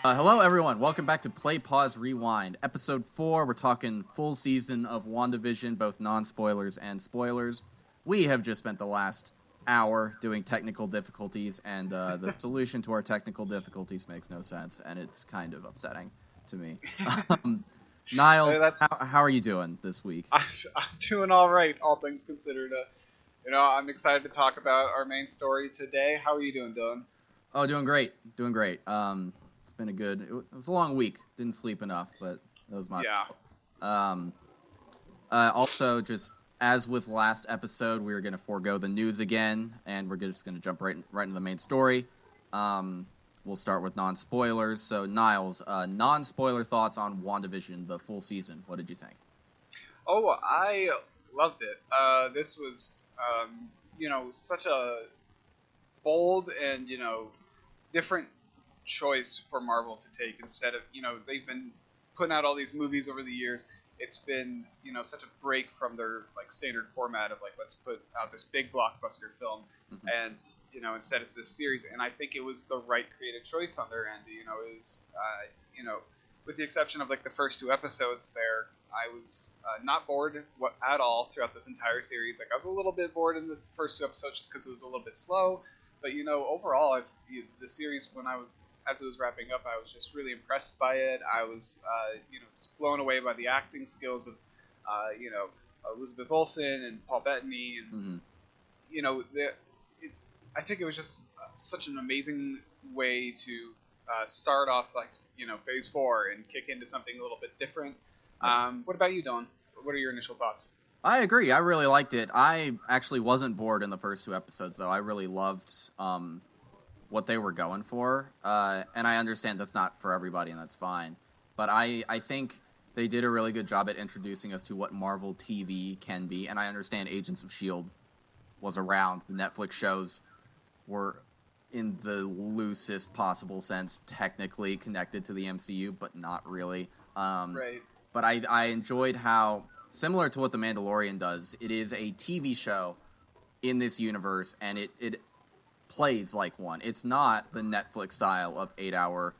Hello, everyone. Welcome back to Play, Pause, Rewind. Episode 4, we're talking full season of WandaVision, both non-spoilers and spoilers. We have just spent the last hour doing technical difficulties, and the solution to our technical difficulties makes no sense, and it's kind of upsetting to me. Niles, how are you doing this week? I'm doing all right, all things considered. I'm excited to talk about our main story today. How are you doing, Dylan? Oh, doing great. It's been it was a long week. Didn't sleep enough, but that was my fault. Also, just as with last episode, we were going to forego the news again, and we're just going to jump right into the main story. We'll start with non-spoilers. So, Niles, non-spoiler thoughts on WandaVision, the full season. What did you think? Oh, I loved it. This was, such a bold and, different choice for Marvel to take instead of, they've been putting out all these movies over the years. It's been, such a break from their standard format of let's put out this big blockbuster film, and instead it's this series. And I think it was the right creative choice on their end. It was, with the exception of the first 2 episodes there, I was not bored at all throughout this entire series. I was a little bit bored in the first 2 episodes just because it was a little bit slow, but overall, the series as it was wrapping up, I was just really impressed by it. I was, just blown away by the acting skills of, Elizabeth Olsen and Paul Bettany, and I think it was just such an amazing way to start off Phase 4 and kick into something a little bit different. What about you, Dylan? What are your initial thoughts? I agree. I really liked it. I actually wasn't bored in the first 2 episodes, though. I really loved what they were going for, and I understand that's not for everybody, and that's fine. But I think they did a really good job at introducing us to what Marvel TV can be, and I understand Agents of S.H.I.E.L.D. was around. The Netflix shows were, in the loosest possible sense, technically connected to the MCU, but not really. Right. But I enjoyed how, similar to what The Mandalorian does, it is a TV show in this universe, and it plays like one. It's not the Netflix style of 8-hour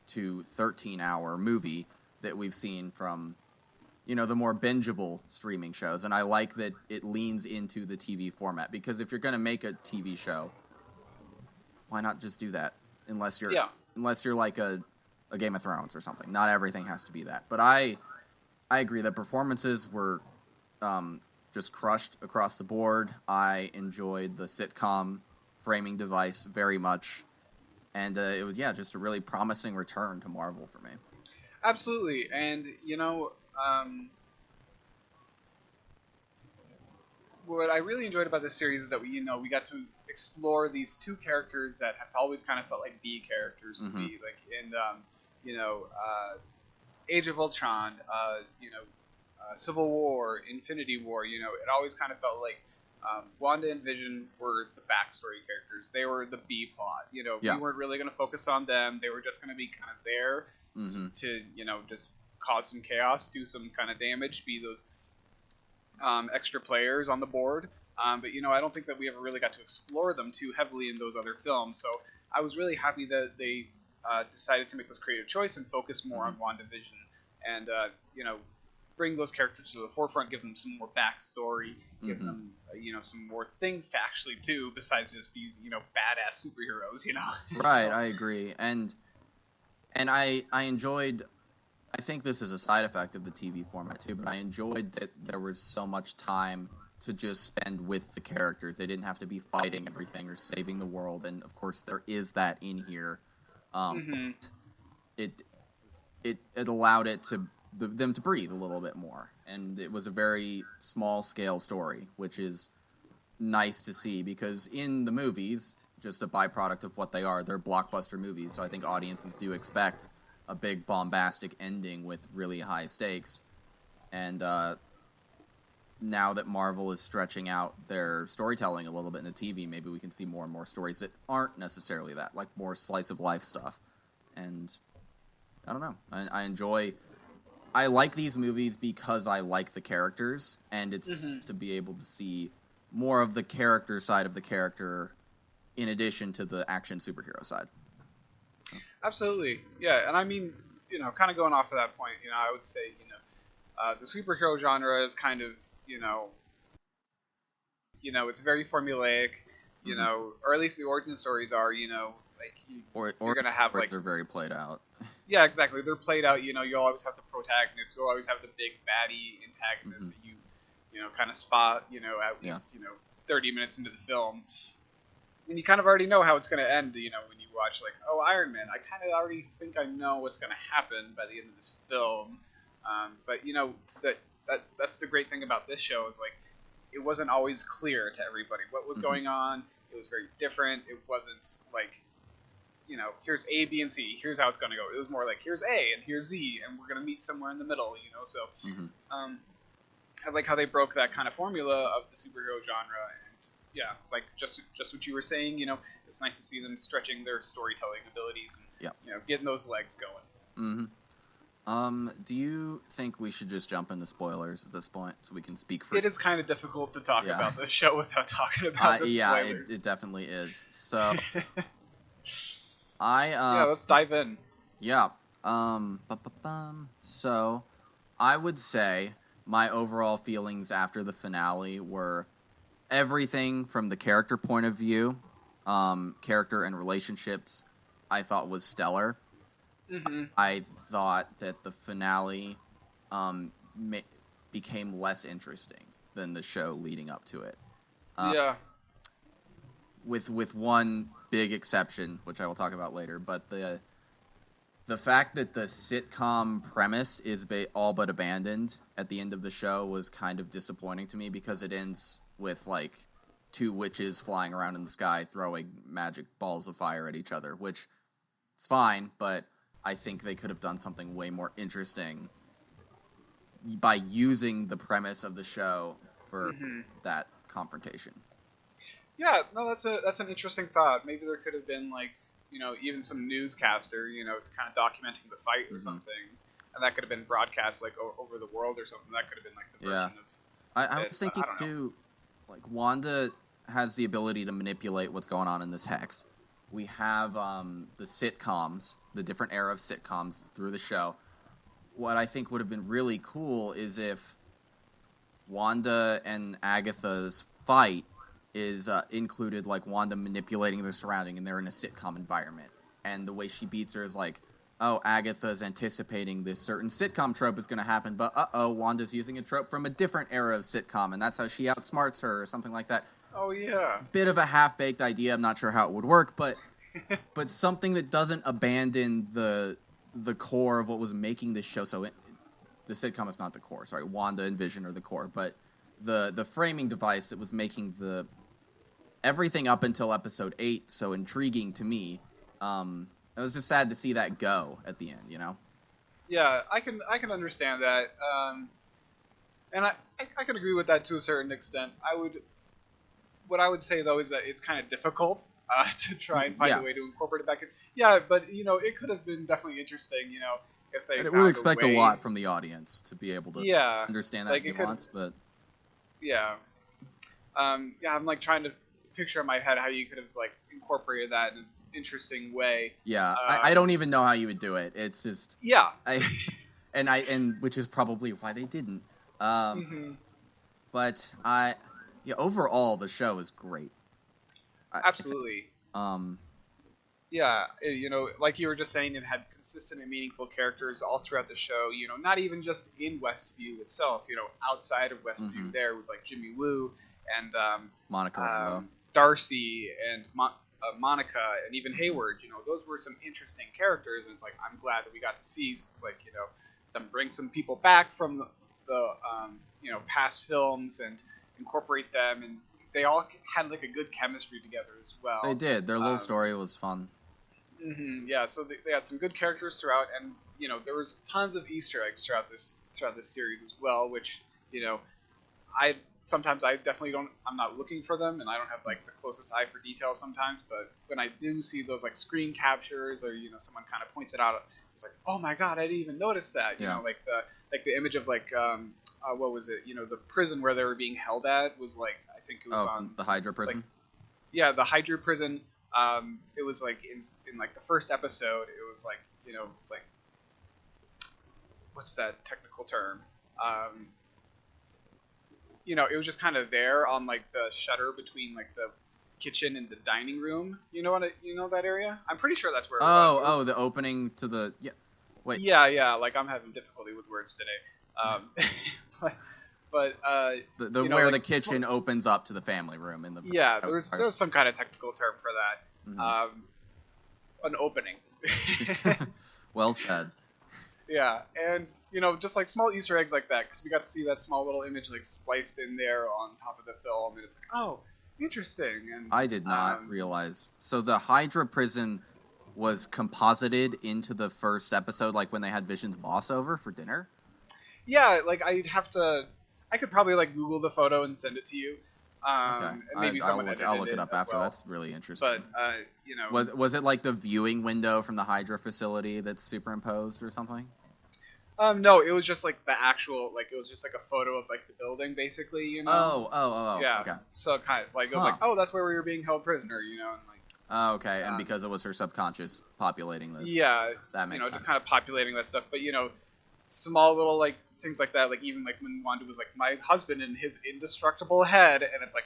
to 13-hour movie that we've seen from, the more bingeable streaming shows. And I like that it leans into the TV format, because if you're going to make a TV show, why not just do that? Unless you're like a Game of Thrones or something. Not everything has to be that. But I agree that performances were just crushed across the board. I enjoyed the sitcom framing device very much, and it was just a really promising return to Marvel for me. Absolutely. And what I really enjoyed about this series is that we got to explore these 2 characters that have always kind of felt like B characters to me, in Age of Ultron, Civil War, Infinity War. It always kind of felt like Wanda and Vision were the backstory characters. They were the B plot. We weren't really going to focus on them. They were just going to be kind of there to just cause some chaos, do some kind of damage, be those extra players on the board. But I don't think that we ever really got to explore them too heavily in those other films. So I was really happy that they decided to make this creative choice and focus more on WandaVision, and bring those characters to the forefront, give them some more backstory, give them some more things to actually do besides just be badass superheroes. Right, so. I agree, and I enjoyed. I think this is a side effect of the TV format too, but I enjoyed that there was so much time to just spend with the characters. They didn't have to be fighting everything or saving the world, and of course there is that in here. It allowed them to breathe a little bit more, and it was a very small scale story, which is nice to see, because in the movies, just a byproduct of what they are, they're blockbuster movies, so I think audiences do expect a big bombastic ending with really high stakes. And now that Marvel is stretching out their storytelling a little bit in the TV, maybe we can see more and more stories that aren't necessarily that, like more slice of life stuff. And I don't know, I like these movies because I like the characters, and it's to be able to see more of the character side of the character in addition to the action superhero side. Absolutely. Yeah, and I mean, kind of going off of that point, I would say, the superhero genre is kind of, you know, it's very formulaic, Hmm. or at least the origin stories are, like you're Or gonna have like, they're very played out. yeah, exactly. They're played out. You'll always have the protagonist. You'll always have the big baddie Hmm. antagonist that you kind of spot, at Yeah. least 30 minutes into the film, and you kind of already know how it's going to end. When you watch like, oh, Iron Man, I kind of already think I know what's going to happen by the end of this film. But that's the great thing about this show is like it wasn't always clear to everybody what was Hmm. going on. It was very different. It wasn't like here's A, B, and C. Here's how it's going to go. It was more like here's A and here's Z, and we're going to meet somewhere in the middle. So Hmm. um, I like how they broke that kind of formula of the superhero genre, and yeah, like just what you were saying. It's nice to see them stretching their storytelling abilities and Yeah. getting those legs going. Hmm. Do you think we should just jump into spoilers at this point so we can speak for? It is kind of difficult to talk Yeah. about the show without talking about the Yeah, spoilers. it definitely is. So I Yeah, let's dive in. yeah. So I would say my overall feelings after the finale were everything from the character point of view, character and relationships, I thought was stellar. Hmm. I thought that the finale um, ma- became less interesting than the show leading up to it. Yeah. With one big exception, which I will talk about later, but the fact that the sitcom premise is all but abandoned at the end of the show was kind of disappointing to me because it ends with like two witches flying around in the sky throwing magic balls of fire at each other, which it's fine, but I think they could have done something way more interesting by using the premise of the show for Hmm. that confrontation. Yeah, no, that's an interesting thought. Maybe there could have been like, even some newscaster, kind of documenting the fight or Mhm. something, and that could have been broadcast like over the world or something. That could have been like the Yeah. version of I it, was but thinking I don't know. too, like Wanda has the ability to manipulate what's going on in this hex. We have the sitcoms, the different era of sitcoms through the show. What I think would have been really cool is if Wanda and Agatha's fight is included like Wanda manipulating their surrounding and they're in a sitcom environment. And the way she beats her is like, oh, Agatha's anticipating this certain sitcom trope is going to happen, but Wanda's using a trope from a different era of sitcom, and that's how she outsmarts her or something like that. Oh yeah. Bit of a half-baked idea. I'm not sure how it would work, but something that doesn't abandon the core of what was making this show so. The sitcom is not the core. Sorry, Wanda and Vision are the core, but the framing device that was making the everything up until episode 8 so intriguing to me. It was just sad to see that go at the end. Yeah, I can understand that, and I can agree with that to a certain extent. What I would say though is that it's kind of difficult to try and find Yeah, a way to incorporate it back in. Yeah, but it could have been definitely interesting. If they and we would found a expect a way. lot from the audience to be able to Yeah, understand that like it could. nuance, but Yeah, yeah. I'm like trying to picture in my head how you could have like incorporated that in an interesting way. yeah, I Um, don't even know how you would do it. It's just yeah. I and which is probably why they didn't. Um, Hmm. but yeah, overall the show is great. I think, Absolutely. um, Yeah, like you were just saying, it had consistent and meaningful characters all throughout the show. Not even just in Westview itself. Outside of Westview, mhm, there with like Jimmy Woo and Monica Rambeau. Darcy and Monica and even Hayward. Those were some interesting characters, and it's like I'm glad that we got to see like them bring some people back from the past films and incorporate them, and they all had like a good chemistry together as well. They did. Their little Um, story was fun. yeah, so they had some good characters throughout, and there was tons of Easter eggs throughout this series as well, which I definitely don't. I'm not looking for them, and I don't have like the closest eye for detail sometimes. But when I do see those like screen captures, or someone kind of points it out, it's like, oh my god, I didn't even notice that. Yeah. Like the image of like what was it? The prison where they were being held at was like I think it was Oh, on the Hydra prison. yeah, the Hydra prison. It was like in like the first episode, it was like, like, what's that technical term? It was just kind of there on like the shutter between like the kitchen and the dining room. You know that area? I'm pretty sure that's where it was. Oh, the opening to the Wait. Yeah. Like I'm having difficulty with words today. But the where the kitchen opens up to the family room in the there was some kind of technical term for that. Mm-hmm. An opening. Well said. Yeah, and just like small Easter eggs like that, because we got to see that small little image like spliced in there on top of the film, and it's like, oh, interesting. And I did not realize. So the Hydra prison was composited into the first episode, like when they had Vision's boss over for dinner. Yeah, like I could probably like Google the photo and send it to you. Okay. And maybe I'll look it up after. Well. That's really interesting. But was it like the viewing window from the Hydra facility that's superimposed or something? No, it was just like the actual, like it was just like a photo of like the building, basically. Oh. Yeah. Okay. So kind of like it was like, oh, that's where we were being held prisoner, and like. Oh, okay, and because it was her subconscious populating this. Yeah. That makes sense. Just kind of populating that stuff, but small little like things like that, like even like when Wanda was like, my husband and his indestructible head, and it's like,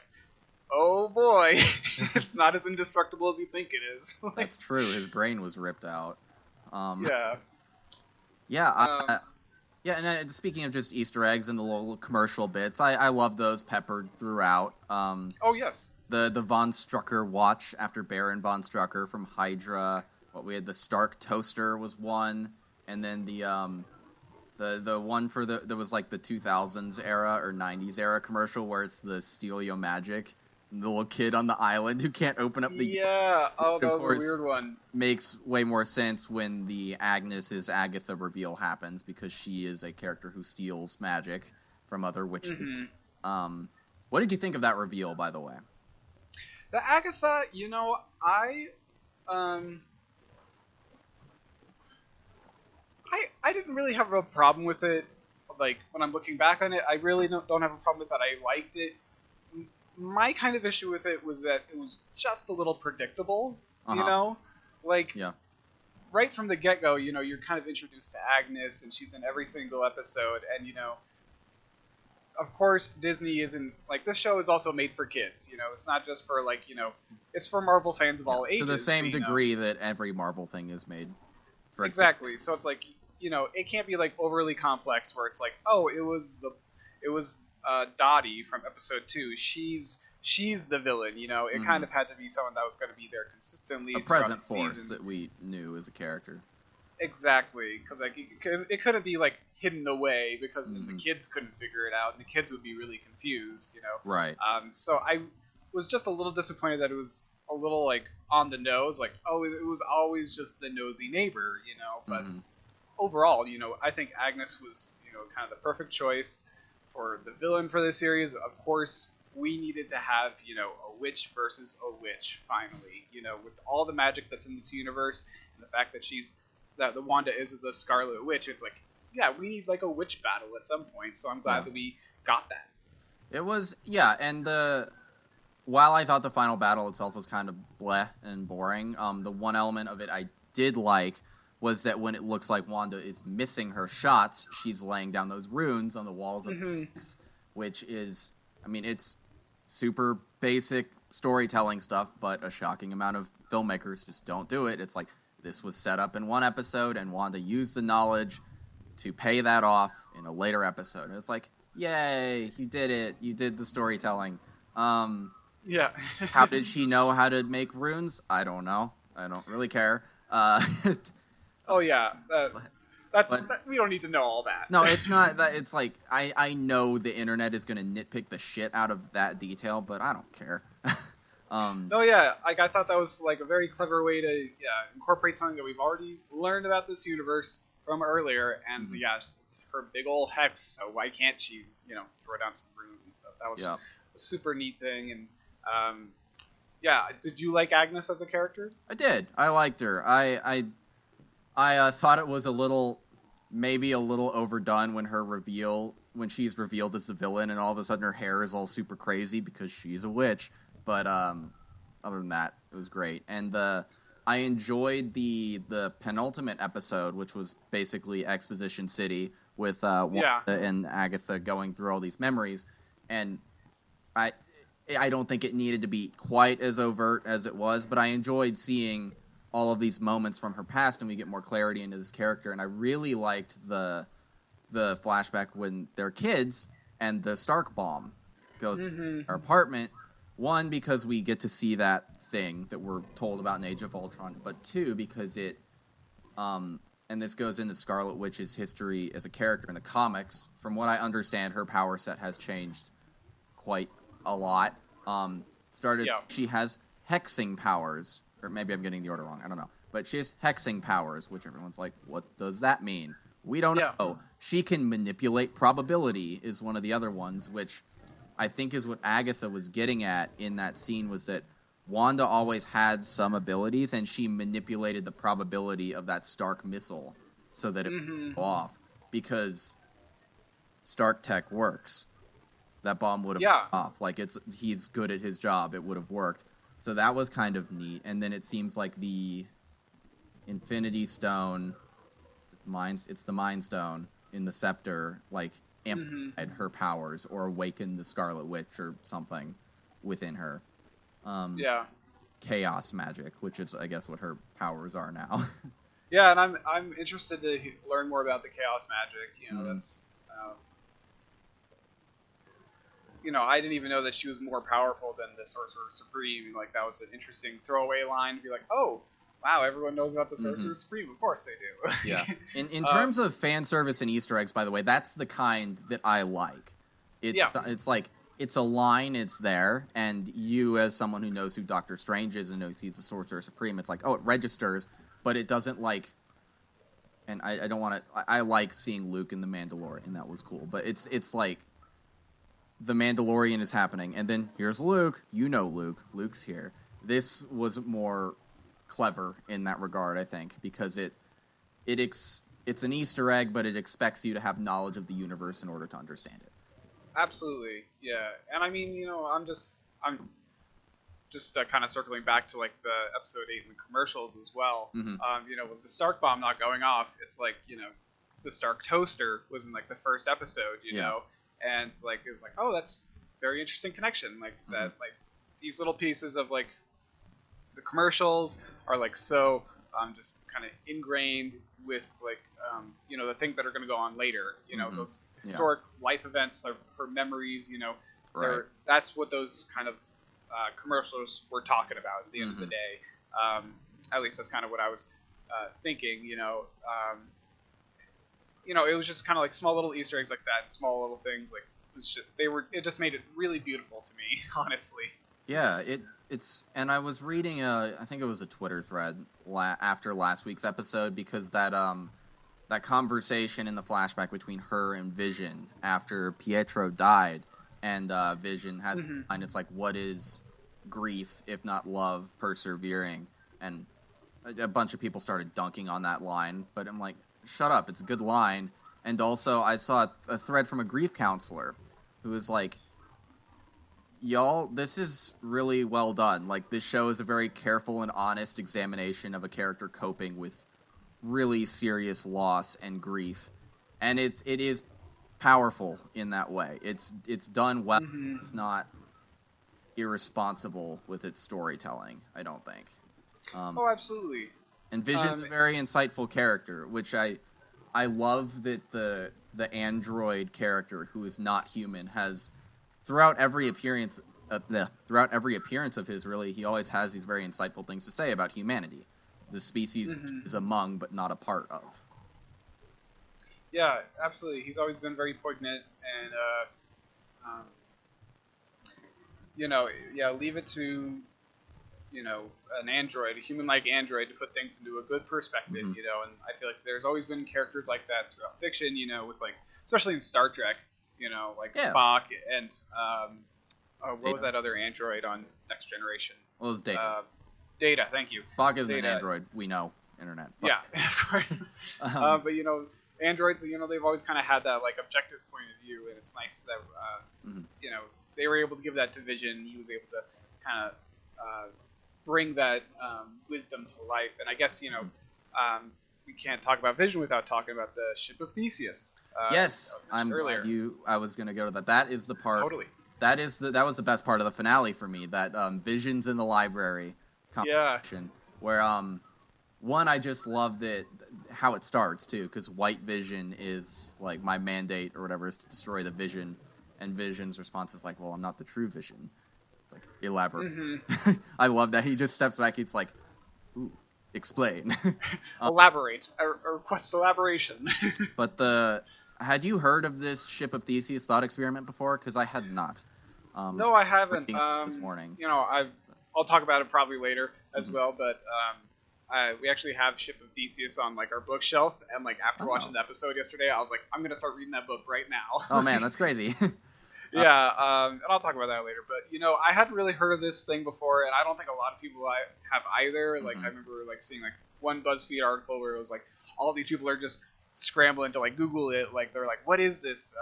oh boy, it's not as indestructible as you think it is. That's true. His brain was ripped out. Yeah. Yeah, and speaking of just Easter eggs and the little commercial bits, I love those peppered throughout. Oh yes. The Von Strucker watch after Baron Von Strucker from Hydra. We had the Stark toaster was one, and then the one for there was like the 2000s era or 90s era commercial where it's the Steal Your Magic, the little kid on the island who can't open up the... Yeah, that was a weird one. Makes way more sense when the Agnes is Agatha reveal happens, because she is a character who steals magic from other witches. Mm-hmm. What did you think of that reveal, by the way? The Agatha, I didn't really have a problem with it. Like, when I'm looking back on it, I really don't have a problem with that. I liked it. My kind of issue with it was that it was just a little predictable, Like, yeah. Right from the get-go, you're kind of introduced to Agnes, and she's in every single episode, and, of course, Disney isn't... Like, this show is also made for kids, It's not just for, like, it's for Marvel fans of all ages. To the same degree that every Marvel thing is made for exactly. kids. So it's like, it can't be, like, overly complex, where it's like, oh, it was Dottie from episode 2. She's the villain, It kind of had to be someone that was going to be there consistently. A present force that we knew as a character. Exactly, because like it couldn't be like hidden away, because the kids couldn't figure it out, and the kids would be really confused, Right. So I was just a little disappointed that it was a little like on the nose, like, oh, it was always just the nosy neighbor, But overall, I think Agnes was, kind of the perfect choice for the villain for this series. Of course, we needed to have, a witch versus a witch, finally, with all the magic that's in this universe, and the fact that the Wanda is the Scarlet Witch. It's like, yeah, we need like a witch battle at some point, so I'm glad that we got that. It was, and while I thought the final battle itself was kind of bleh and boring, the one element of it I did like was that when it looks like Wanda is missing her shots, she's laying down those runes on the walls of which is, it's super basic storytelling stuff, but a shocking amount of filmmakers just don't do it. It's like, this was set up in one episode, and Wanda used the knowledge to pay that off in a later episode. And it's like, yay, you did it. You did the storytelling. Yeah. How did she know how to make runes? I don't know. I don't really care. Oh yeah, we don't need to know all that. No, it's not that. It's like I know the internet is going to nitpick the shit out of that detail, but I don't care. No, yeah, like I thought that was like a very clever way to incorporate something that we've already learned about this universe from earlier, and it's her big old hex. So why can't she, throw down some runes and stuff? That was a super neat thing, and did you like Agnes as a character? I did. I liked her. I thought it was maybe a little overdone when she's revealed as the villain, and all of a sudden her hair is all super crazy because she's a witch. But other than that, It was great, and I enjoyed the penultimate episode, which was basically Exposition City with Wanda and Agatha going through all these memories, and I don't think it needed to be quite as overt as it was, but I enjoyed seeing all of these moments from her past, and we get more clarity into this character. And I really liked the flashback when they're kids and the Stark bomb goes to our apartment. One, because we get to see that thing that we're told about in Age of Ultron, but two, because it and this goes into Scarlet Witch's history as a character in the comics. From what I understand, her power set has changed quite a lot. She has hexing powers, or maybe I'm getting the order wrong, I don't know. But she has hexing powers, which everyone's like, what does that mean? We don't know. She can manipulate probability is one of the other ones, which I think is what Agatha was getting at in that scene, was that Wanda always had some abilities, and she manipulated the probability of that Stark missile so that it would go off. Because Stark tech works. That bomb would have gone off. Like, he's good at his job. It would have worked. So that was kind of neat. And then it seems like the Infinity Stone, it's the Mind Stone in the Scepter, like, amplified her powers or awakened the Scarlet Witch or something within her. Chaos magic, which is, I guess, what her powers are now. Yeah, and I'm interested to learn more about the chaos magic. You know, that's you know, I didn't even know that she was more powerful than the Sorcerer Supreme. Like, that was an interesting throwaway line to be like, oh, wow, everyone knows about the Sorcerer Supreme. Of course they do. Yeah. In terms of fan service and Easter eggs, by the way, that's the kind that I like. It's like, it's a line, it's there, and you, as someone who knows who Doctor Strange is and knows he's the Sorcerer Supreme, it's like, oh, it registers, but it doesn't, like... And I don't want to... I like seeing Luke in The Mandalorian. That was cool. But it's like... The Mandalorian is happening, and then here's Luke. You know Luke. Luke's here. This was more clever in that regard, I think, because it's an Easter egg, but it expects you to have knowledge of the universe in order to understand it. Absolutely, yeah. And I mean, you know, I'm just kind of circling back to, like, the episode 8 and the commercials as well. You know, with the Stark bomb not going off, it's like, you know, the Stark toaster was in, like, the first episode, you know, and like, it was like, oh, that's very interesting connection, like, that, like, these little pieces of, like, the commercials are, like, so just kind of ingrained with, like, you know, the things that are going to go on later, you know, those historic life events, her memories, you know, that's what those kind of commercials were talking about at the end of the day. At least that's kind of what I was thinking, you know. You know, it was just kind of like small little Easter eggs like that, small little things, like, it just made it really beautiful to me, honestly. Yeah, it's, and I was reading I think it was a Twitter thread after last week's episode, because that conversation in the flashback between her and Vision after Pietro died, and Vision has and it's like, what is grief if not love persevering? And a bunch of people started dunking on that line, but I'm like, shut up, it's a good line. And also, I saw a thread from a grief counselor who was like, y'all, this is really well done. Like, this show is a very careful and honest examination of a character coping with really serious loss and grief. And it is powerful in that way. It's done well. It's not irresponsible with its storytelling, I don't think. Oh, absolutely. And Vision's a very insightful character, which I love that the android character who is not human has, throughout every appearance of his, really, he always has these very insightful things to say about humanity. The species is among, but not a part of. Yeah, absolutely. He's always been very poignant, and you know, leave it to, you know, an android, a human-like android, to put things into a good perspective, you know, and I feel like there's always been characters like that throughout fiction, you know, with, like, especially in Star Trek, you know, like Spock and, what was that other android on Next Generation? Well, it was Data. Data, thank you. Spock isn't an android, we know, internet. But. Yeah, of course. But, you know, androids, you know, they've always kind of had that, like, objective point of view, and it's nice that, you know, they were able to give that to Vision. He was able to kind of bring that wisdom to life. And I guess we can't talk about Vision without talking about the ship of Theseus. Yes, I'm glad I was going to go to that. That is the part. Totally. That was the best part of the finale for me. That Vision's in the library competition, where one, I just loved it how it starts too, because White Vision is like, my mandate or whatever is to destroy the Vision, and Vision's response is like, well, I'm not the true Vision. It's like, elaborate. Mm-hmm. I love that he just steps back. He's like, ooh, explain. Elaborate. I request elaboration. But had you heard of this Ship of Theseus thought experiment before? Because I had not. No, I haven't. This morning. I'll talk about it probably later as well. But we actually have Ship of Theseus on like our bookshelf, and like after watching the episode yesterday, I was like, I'm gonna start reading that book right now. Oh man, that's crazy. Yeah, and I'll talk about that later. But I hadn't really heard of this thing before, and I don't think a lot of people have either. Like I remember like seeing like one BuzzFeed article where it was like all these people are just scrambling to like Google it. Like they're like, what is this?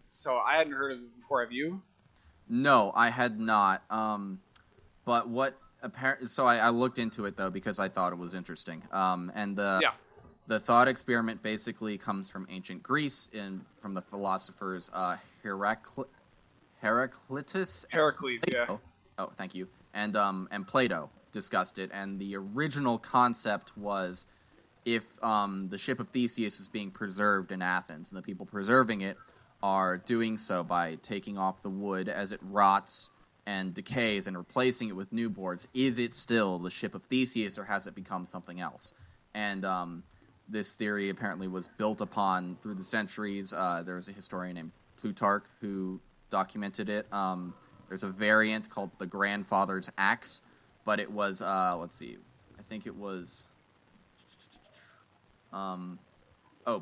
So I hadn't heard of it before. Have you? No, I had not. But what apparently, so I looked into it though because I thought it was interesting. And the thought experiment basically comes from ancient Greece from the philosophers Heraclitus. Heracles, yeah. Oh, thank you. And Plato discussed it, and the original concept was if the ship of Theseus is being preserved in Athens, and the people preserving it are doing so by taking off the wood as it rots and decays and replacing it with new boards, is it still the ship of Theseus, or has it become something else? And this theory apparently was built upon through the centuries. There was a historian named Plutarch who documented it. There's a variant called the Grandfather's Axe, but it was, let's see, I think it was...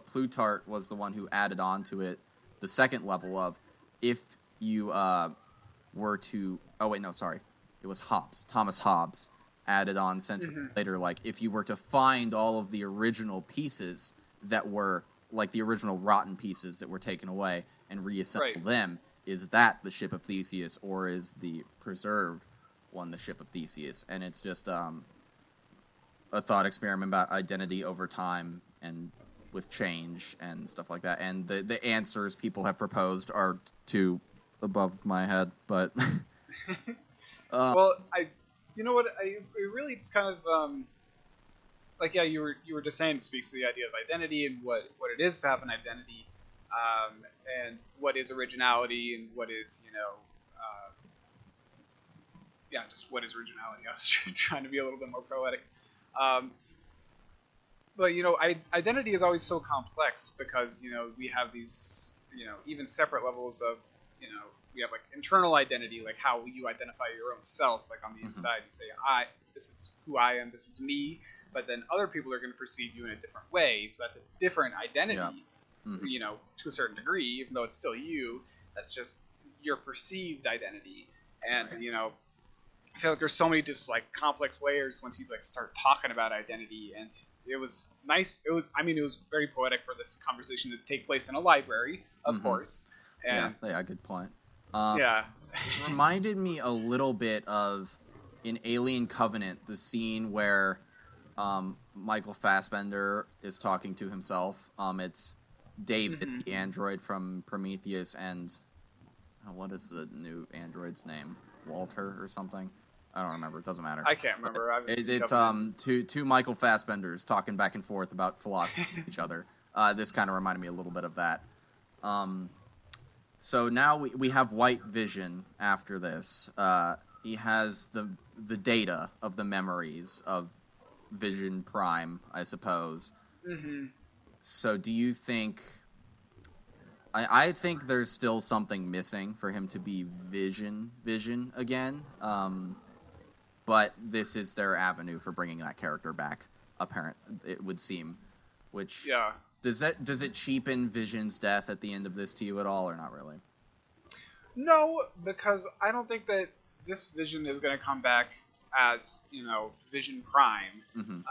Plutarch was the one who added on to it the second level of if you were to... Oh, wait, no, sorry. It was Hobbes. Thomas Hobbes added on centuries later, like, if you were to find all of the original pieces that were, like, the original rotten pieces that were taken away and reassemble them, is that the ship of Theseus, or is the preserved one the ship of Theseus? And it's just a thought experiment about identity over time and with change and stuff like that. And the answers people have proposed are too above my head, but... well, you know what? It really just kind of like, yeah, you were just saying, it speaks to the idea of identity and what it is to have an identity, and what is originality and what is just what is originality. I was trying to be a little bit more poetic, but identity is always so complex because we have these even separate levels of we have like internal identity, like how you identify your own self, like on the inside you say, this is who I am, this is me, but then other people are going to perceive you in a different way, so that's a different identity, to a certain degree, even though it's still you. That's just your perceived identity. And I feel like there's so many just like complex layers once you like start talking about identity, and it was nice. It was very poetic for this conversation to take place in a library, of course. And good point. It reminded me a little bit of in Alien Covenant, the scene where Michael Fassbender is talking to himself. It's David, the android from Prometheus, and what is the new android's name? Walter or something? I don't remember. It doesn't matter. I can't remember. It's two Michael Fassbenders talking back and forth about philosophy to each other. This kind of reminded me a little bit of that. So now we have White Vision after this. He has the data of the memories of Vision Prime, I suppose. So do you think... I think there's still something missing for him to be Vision again. But this is their avenue for bringing that character back, it would seem. Which... Yeah. Does it cheapen Vision's death at the end of this to you at all, or not really? No, because I don't think that this Vision is going to come back as Vision Prime.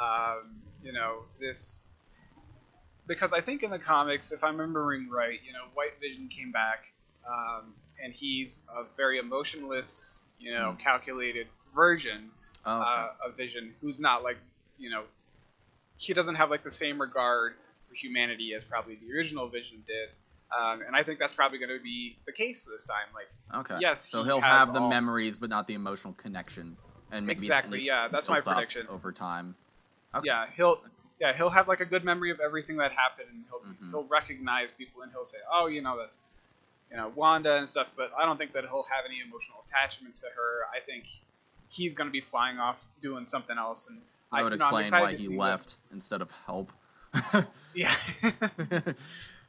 This, because I think in the comics, if I'm remembering right, White Vision came back, and he's a very emotionless, calculated version of Vision, who's not like, you know, he doesn't have like the same regard for humanity as probably the original Vision did. And I think that's probably going to be the case this time. Like, Okay. yes, so he'll have the memories, but not the emotional connection, and maybe exactly. Yeah, that's my prediction. Over time. Okay. Yeah, he'll have like a good memory of everything that happened, and he'll recognize people, and he'll say, oh, you know, that's, you know, Wanda and stuff. But I don't think that he'll have any emotional attachment to her. I think he's going to be flying off doing something else, and that would explain why he left instead of help. Yeah.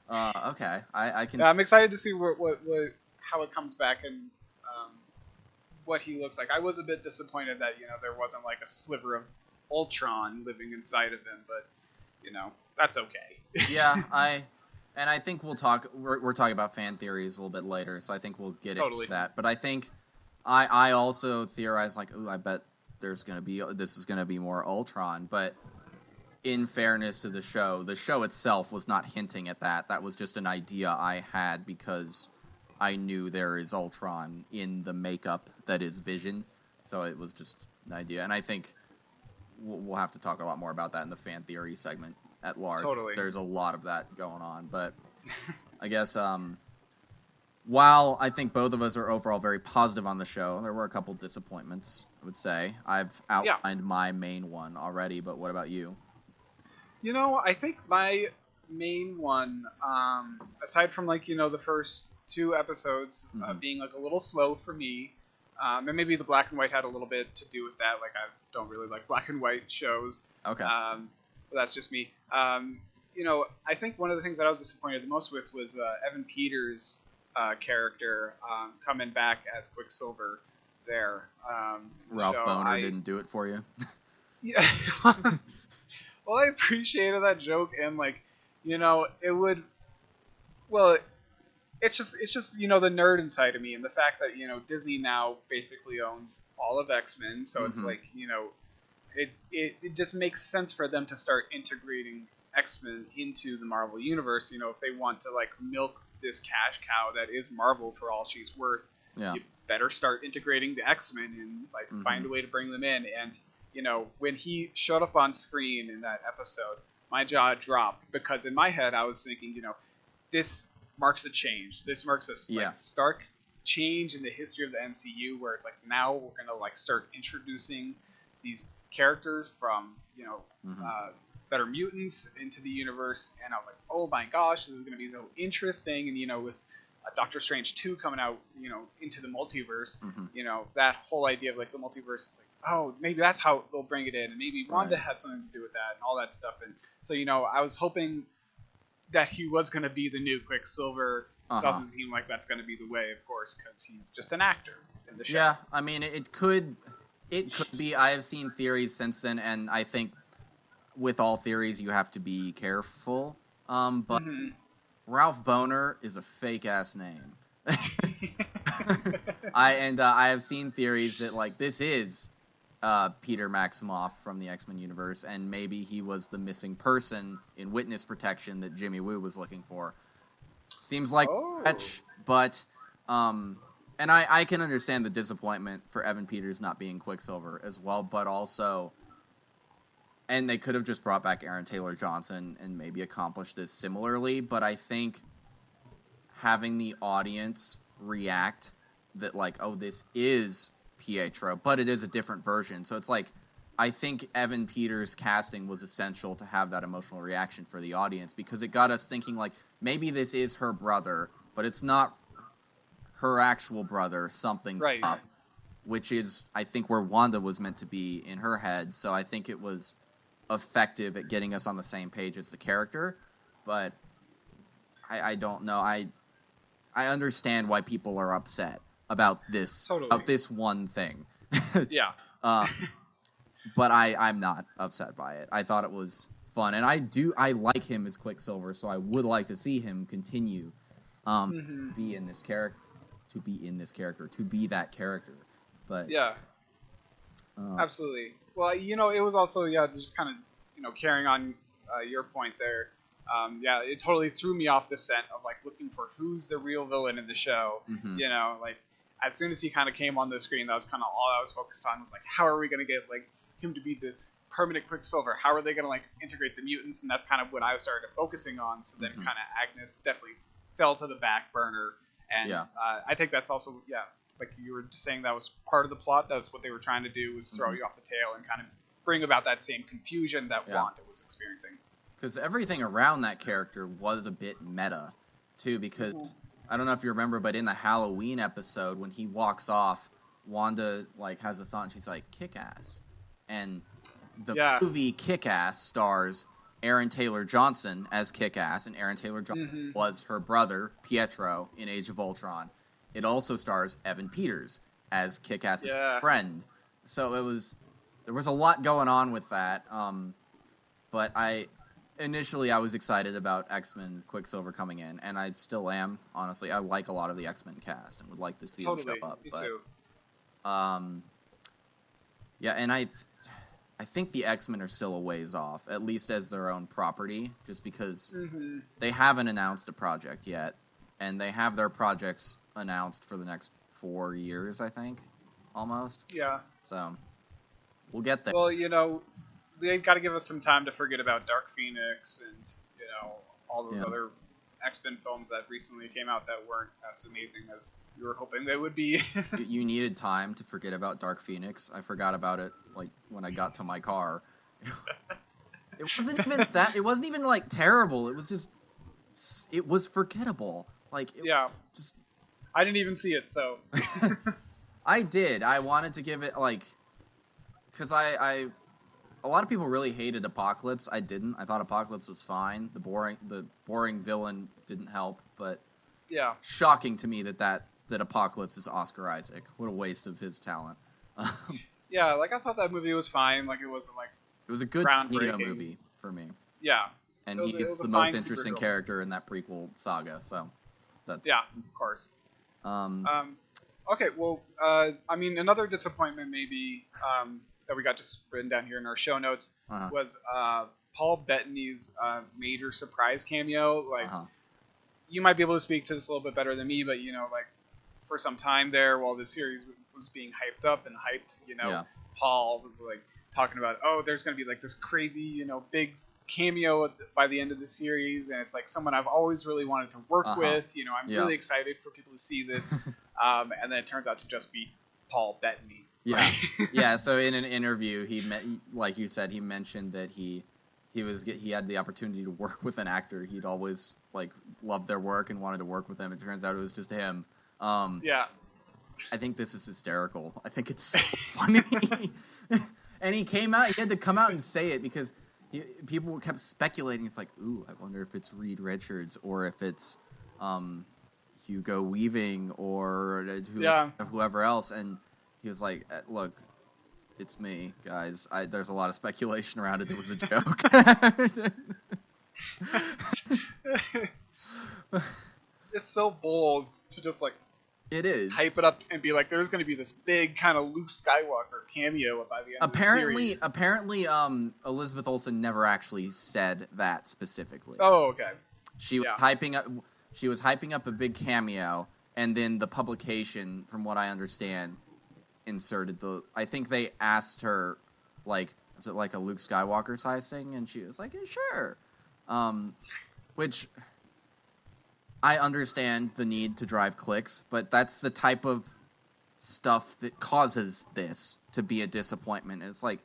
Okay, I can. Yeah, I'm excited to see how it comes back and what he looks like. I was a bit disappointed that, you know, there wasn't like a sliver of Ultron living inside of him, but, you know, that's okay. Yeah, I think we'll talk. We're talking about fan theories a little bit later, so I think we'll get into that. But I think I also theorized like, ooh, I bet this is gonna be more Ultron, but. In fairness to the show itself was not hinting at that. That was just an idea I had because I knew there is Ultron in the makeup that is Vision. So it was just an idea. And I think we'll have to talk a lot more about that in the fan theory segment at large. Totally. There's a lot of that going on. But I guess while I think both of us are overall very positive on the show, there were a couple disappointments, I would say. I've outlined my main one already, but what about you? You know, I think my main one, aside from like, you know, the first 2 episodes being like a little slow for me, and maybe the black and white had a little bit to do with that. Like, I don't really like black and white shows. Okay. But that's just me. You know, I think one of the things that I was disappointed the most with was Evan Peters' character coming back as Quicksilver there. Ralph Boner didn't do it for you? Yeah. Well, I appreciated that joke, and like, you know, it's just you know, the nerd inside of me, and the fact that, you know, Disney now basically owns all of X-Men, so it's like, you know, it just makes sense for them to start integrating X-Men into the Marvel universe. You know, if they want to like milk this cash cow that is Marvel for all she's worth, you better start integrating the X-Men and like find a way to bring them in. And you know, when he showed up on screen in that episode, my jaw dropped because in my head I was thinking, you know, this marks a change. This marks a stark change in the history of the MCU, where it's like now we're gonna like start introducing these characters from, you know, that are mutants into the universe, and I'm like, oh my gosh, this is gonna be so interesting. And you know, with Doctor Strange 2 coming out, you know, into the multiverse, you know, that whole idea of like the multiverse is like, oh, maybe that's how they'll bring it in, and maybe Wanda had something to do with that and all that stuff. And so, you know, I was hoping that he was going to be the new Quicksilver. Doesn't seem like that's going to be the way, of course, because he's just an actor in the show. Yeah, I mean, it could be. I have seen theories since then, and I think with all theories you have to be careful. But Ralph Boner is a fake ass name. I have seen theories that like this is Peter Maximoff from the X-Men universe, and maybe he was the missing person in witness protection that Jimmy Woo was looking for. Seems like stretch, but and I can understand the disappointment for Evan Peters not being Quicksilver as well, but also, and they could have just brought back Aaron Taylor Johnson and maybe accomplished this similarly, but I think having the audience react that like, oh, this is Pietro, but it is a different version. So it's like, I think Evan Peters' casting was essential to have that emotional reaction for the audience, because it got us thinking like, maybe this is her brother, but it's not her actual brother. Something's up, which is, I think, where Wanda was meant to be in her head. So I think it was effective at getting us on the same page as the character, but I don't know. I understand why people are upset about this, about this one thing. But I'm not upset by it. I thought it was fun, and I like him as Quicksilver, so I would like to see him continue be in this character, to be that character. But absolutely. Well, you know, it was also just kind of, you know, carrying on your point there. It totally threw me off the scent of like looking for who's the real villain in the show. You know, like as soon as he kind of came on the screen, that was kind of all I was focused on. Was like, how are we gonna get like him to be the permanent Quicksilver? How are they gonna like integrate the mutants? And that's kind of what I started focusing on. So then kind of Agnes definitely fell to the back burner, and I think that's also like you were just saying, that was part of the plot. That's what they were trying to do, was throw you off the tail and kind of bring about that same confusion that Wanda was experiencing. Because everything around that character was a bit meta, too, because I don't know if you remember, but in the Halloween episode, when he walks off, Wanda, like, has a thought, and she's like, Kick-Ass. And the movie Kick-Ass stars Aaron Taylor-Johnson as Kick-Ass, and Aaron Taylor-Johnson was her brother, Pietro, in Age of Ultron. It also stars Evan Peters as Kick-Ass's friend. So there was a lot going on with that. But initially I was excited about X-Men Quicksilver coming in, and I still am, honestly. I like a lot of the X-Men cast and would like to see them show up. Me too. And I think the X-Men are still a ways off, at least as their own property, just because they haven't announced a project yet, and they have their projects announced for the next 4 years, I think, almost. Yeah. So, we'll get there. Well, you know, they got to give us some time to forget about Dark Phoenix and, you know, all those other X-Men films that recently came out that weren't as amazing as you were hoping they would be. You needed time to forget about Dark Phoenix. I forgot about it, like, when I got to my car. It wasn't even that. It wasn't even, like, terrible. It was just... It was forgettable. Like, it was just... I didn't even see it, so... I did. I wanted to give it, like... Because a lot of people really hated Apocalypse. I didn't. I thought Apocalypse was fine. The boring villain didn't help, but... Yeah. Shocking to me that Apocalypse is Oscar Isaac. What a waste of his talent. Yeah, like, I thought that movie was fine. Like, it wasn't, like... It was a good Neo movie for me. Yeah. And he's the most interesting character in that prequel saga, so... That's... Yeah, of course. Okay, well, I mean, another disappointment maybe that we got just written down here in our show notes was Paul Bettany's major surprise cameo. Like, you might be able to speak to this a little bit better than me, but, you know, like, for some time there, while the series was being hyped up and hyped, you know, Paul was, like, talking about, there's going to be, like, this crazy, you know, big cameo by the end of the series, and it's, like, someone I've always really wanted to work with. You know, I'm really excited for people to see this. And then it turns out to just be Paul Bettany. Yeah. Yeah, so in an interview, like you said, he mentioned that he had the opportunity to work with an actor he'd always, like, loved their work and wanted to work with them. It turns out it was just him. Yeah. I think this is hysterical. I think it's so funny. And he had to come out and say it because people kept speculating. It's like, ooh, I wonder if it's Reed Richards or if it's Hugo Weaving or whoever else. And he was like, look, it's me, guys. There's a lot of speculation around it. It was a joke. It's so bold to just, like, it is hype it up and be like, there's going to be this big kind of Luke Skywalker cameo by the end of the series. Apparently, Elizabeth Olsen never actually said that specifically. Oh, okay. She was hyping up a big cameo, and then the publication, from what I understand, inserted I think they asked her, like, is it like a Luke Skywalker size thing? And she was like, yeah, sure. Which... I understand the need to drive clicks, but that's the type of stuff that causes this to be a disappointment. It's like,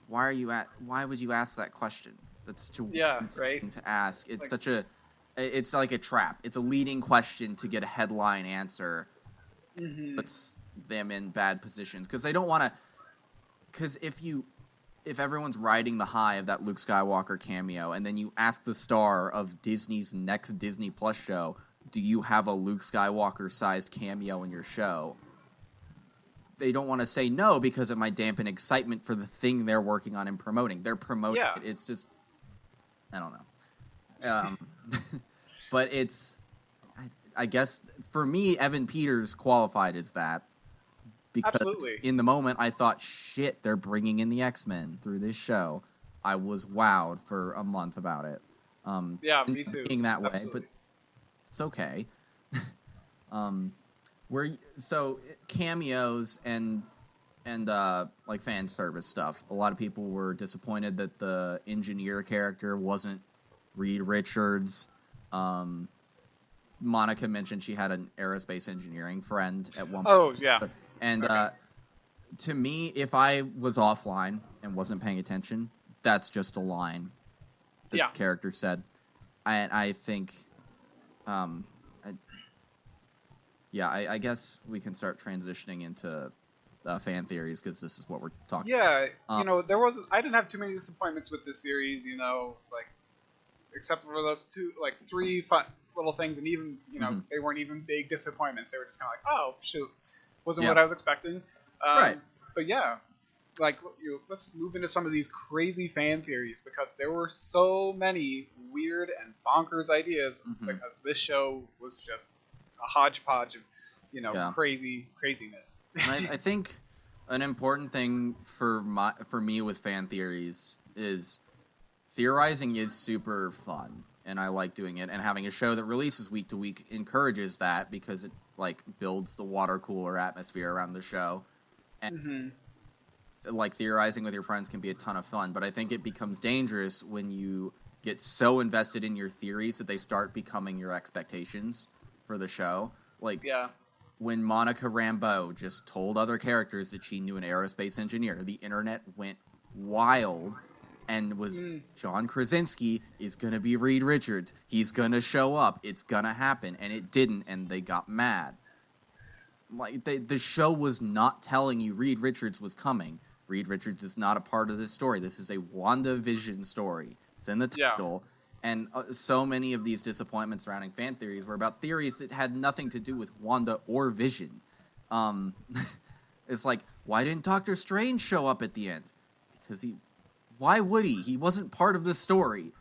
why would you ask that question? That's too thing to ask. It's like, it's like a trap. It's a leading question to get a headline answer. Puts them in bad positions because they don't want to. Because if everyone's riding the high of that Luke Skywalker cameo, and then you ask the star of Disney's next Disney Plus show, do you have a Luke Skywalker-sized cameo in your show? They don't want to say no because it might dampen excitement for the thing they're working on and promoting. They're promoting it. It's just... I don't know. But it's... I guess, for me, Evan Peters qualified as that. Because in the moment, I thought, shit, they're bringing in the X-Men through this show. I was wowed for a month about it. Me too. Being that way, but it's okay. So cameos and like fan service stuff. A lot of people were disappointed that the engineer character wasn't Reed Richards. Monica mentioned she had an aerospace engineering friend at one point. Oh, yeah. And Okay. To me, if I was offline and wasn't paying attention, that's just a line that Yeah. the character said. I think, I guess we can start transitioning into fan theories because this is what we're talking Yeah, about. I didn't have too many disappointments with this series, like, except for those three little things, and even, they weren't even big disappointments. They were just kind of like, oh, shoot, wasn't what I was expecting. Right. But yeah, like, let's move into some of these crazy fan theories, because there were so many weird and bonkers ideas, because this show was just a hodgepodge of, craziness. I think an important thing for me with fan theories is theorizing is super fun, and I like doing it. And having a show that releases week to week encourages that, because it like builds the water cooler atmosphere around the show. And like theorizing with your friends can be a ton of fun, but I think it becomes dangerous when you get so invested in your theories that they start becoming your expectations for the show. Like, Yeah. when Monica Rambeau just told other characters that she knew an aerospace engineer, the internet went wild and was John Krasinski is going to be Reed Richards. He's going to show up. It's going to happen. And it didn't, and they got mad. Like, the show was not telling you Reed Richards was coming. Reed Richards is not a part of this story. This is a WandaVision story. It's in the title. Yeah. And so many of these disappointments surrounding fan theories were about theories that had nothing to do with Wanda or Vision. It's like, why didn't Doctor Strange show up at the end? Because why would he? He wasn't part of the story.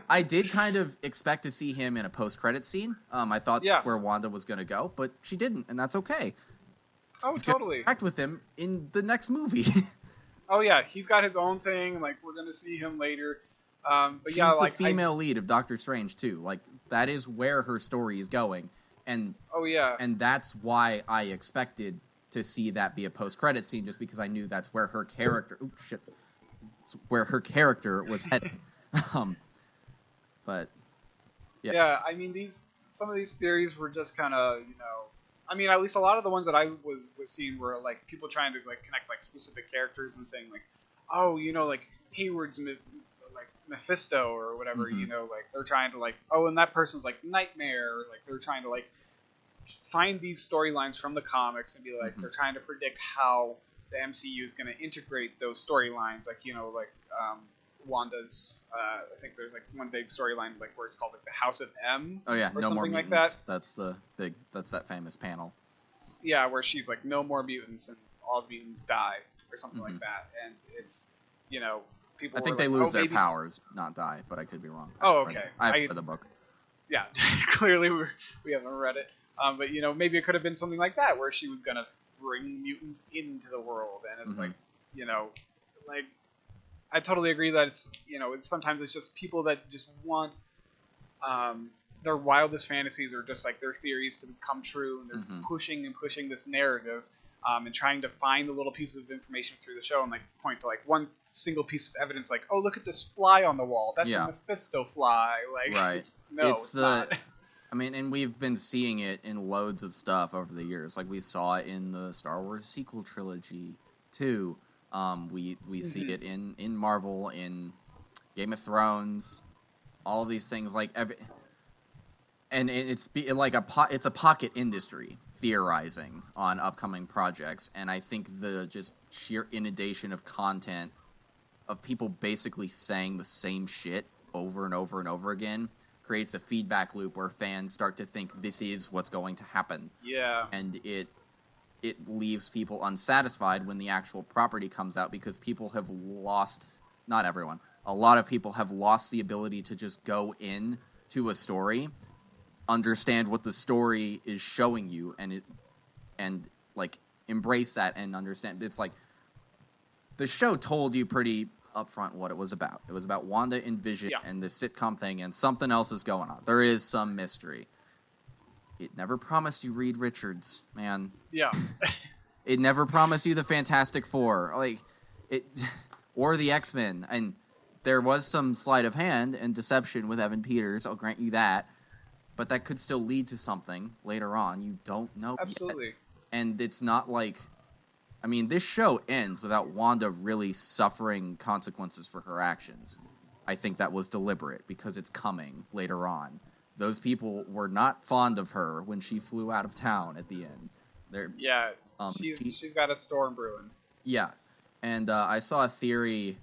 I did kind of expect to see him in a post-credit scene. I thought where Wanda was going to go, but she didn't, and that's okay. Oh, totally. Interact with him in the next movie. Oh yeah, he's got his own thing. Like, we're going to see him later. But she's the female lead of Doctor Strange too. Like, that is where her story is going, and and that's why I expected to see that be a post-credit scene, just because I knew that's where her character. Where her character was headed. But yeah, I mean, some of these theories were just kind of, I mean, at least a lot of the ones that I was seeing were like people trying to like connect like specific characters and saying like, oh, like Hayward's like Mephisto or whatever, like they're trying to like, oh, and that person's like Nightmare, or like they're trying to like find these storylines from the comics and be like, they're trying to predict how the MCU is going to integrate those storylines, like Wanda's. I think there's like one big storyline like where it's called like the House of M. Oh yeah, or no something more like mutants. that. That's that famous panel. Yeah, where she's like, no more mutants and all mutants die or something like that, and it's people. I think they lose their powers, not die, but I could be wrong. Oh, okay. I've read the book. Yeah, clearly we haven't read it, but maybe it could have been something like that where she was gonna bring mutants into the world, and it's like like I totally agree that it's sometimes it's just people that just want their wildest fantasies or just like their theories to come true, and they're just pushing and pushing this narrative and trying to find the little pieces of information through the show and like point to like one single piece of evidence, like, oh, look at this fly on the wall, that's a Mephisto fly, like right. No, it's not. I mean, and we've been seeing it in loads of stuff over the years. Like, we saw it in the Star Wars sequel trilogy, too. We see it in Marvel, in Game of Thrones, all of these things. Like, and it's like it's a pocket industry theorizing on upcoming projects. And I think the just sheer inundation of content of people basically saying the same shit over and over and over again creates a feedback loop where fans start to think this is what's going to happen. Yeah. And it leaves people unsatisfied when the actual property comes out, because people have lost, not everyone, a lot of people have lost the ability to just go in to a story, understand what the story is showing you, and like embrace that and understand. It's like the show told you pretty upfront what it was about. It was about Wanda and Vision and the sitcom thing, and something else is going on. There is some mystery. it never promised you Reed Richards, man. Yeah. It never promised you the Fantastic Four, or the X-Men. And there was some sleight of hand and deception with Evan Peters. I'll grant you that, but that could still lead to something later on. You don't know. Absolutely. Yet. And it's not like, I mean, this show ends without Wanda really suffering consequences for her actions. I think that was deliberate because it's coming later on. Those people were not fond of her when she flew out of town at the end. She's got a storm brewing. Yeah, and I saw a theory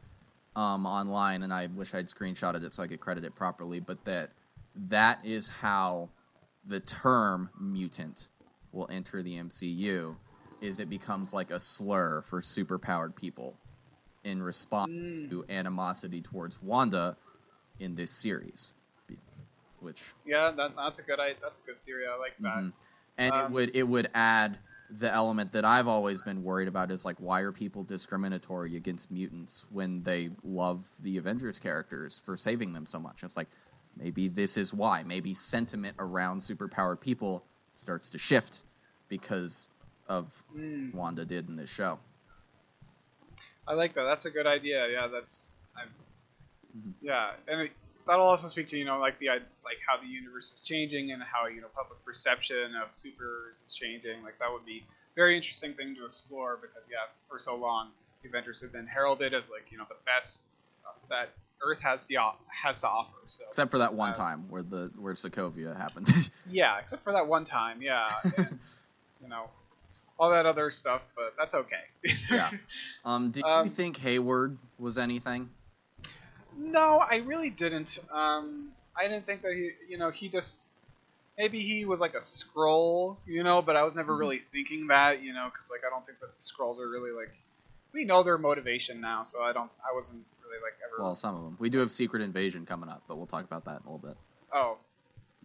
online, and I wish I'd screenshotted it so I could credit it properly, but that is how the term mutant will enter the MCU, is it becomes like a slur for superpowered people in response to animosity towards Wanda in this series. That's a good theory. I like that. Mm-hmm. And it would add the element that I've always been worried about is like, why are people discriminatory against mutants when they love the Avengers characters for saving them so much? It's like, maybe this is why. Maybe sentiment around superpowered people starts to shift because of Wanda did in this show. I like that. That's a good idea. Yeah, and that'll also speak to like how the universe is changing and how public perception of supers is changing. Like that would be a very interesting thing to explore because for so long the Avengers have been heralded as the best that Earth has to offer. So except for that one time where Sokovia happened. Yeah, except for that one time. Yeah, and all that other stuff, but that's okay. Yeah. Did you think Hayward was anything? No, I really didn't. I didn't think that he just maybe he was like a Skrull, but I was never really thinking that, because I don't think that the Skrulls are really we know their motivation now, so I wasn't really ever. Well, some of them. We do have Secret Invasion coming up, but we'll talk about that in a little bit. Oh,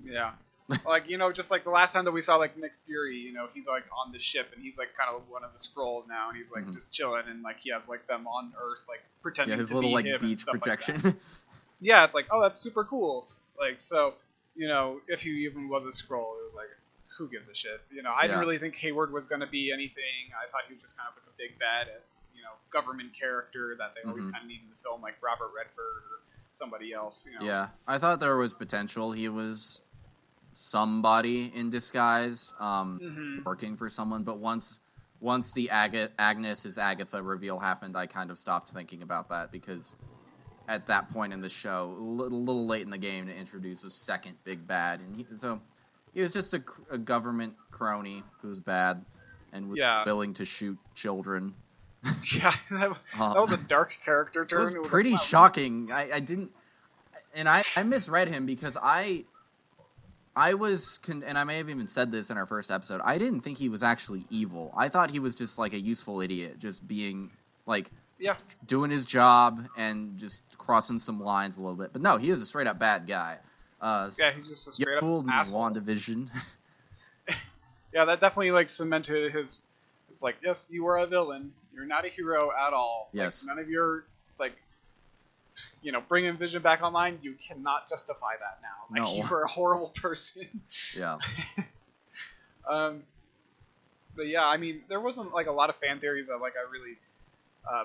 yeah. Just the last time that we saw Nick Fury, he's on the ship and he's kind of one of the Skrulls now, and he's just chilling and he has them on Earth pretending his to little be him beach and projection. Yeah, it's oh, that's super cool. So if he even was a Skrull, it was who gives a shit? I didn't really think Hayward was going to be anything. I thought he was just kind of a big bad, government character that they always kind of need in the film, like Robert Redford or somebody else. Yeah, I thought there was potential. He was somebody in disguise, working for someone. But once the Agnes is Agatha reveal happened, I kind of stopped thinking about that because at that point in the show, a little late in the game to introduce a second big bad, and he was just a government crony who's bad and was willing to shoot children. Yeah, that was a dark character turn. It was pretty shocking. I didn't, and I misread him because I was, and I may have even said this in our first episode, I didn't think he was actually evil. I thought he was just a useful idiot, just being doing his job and just crossing some lines a little bit. But no, he is a straight up bad guy. He's just a straight up asshole. WandaVision. Yeah, that definitely cemented his. It's yes, you are a villain. You're not a hero at all. Yes. None of your bringing Vision back online, you cannot justify that now. No. You were a horrible person. Yeah. But yeah, I mean, there wasn't a lot of fan theories that I really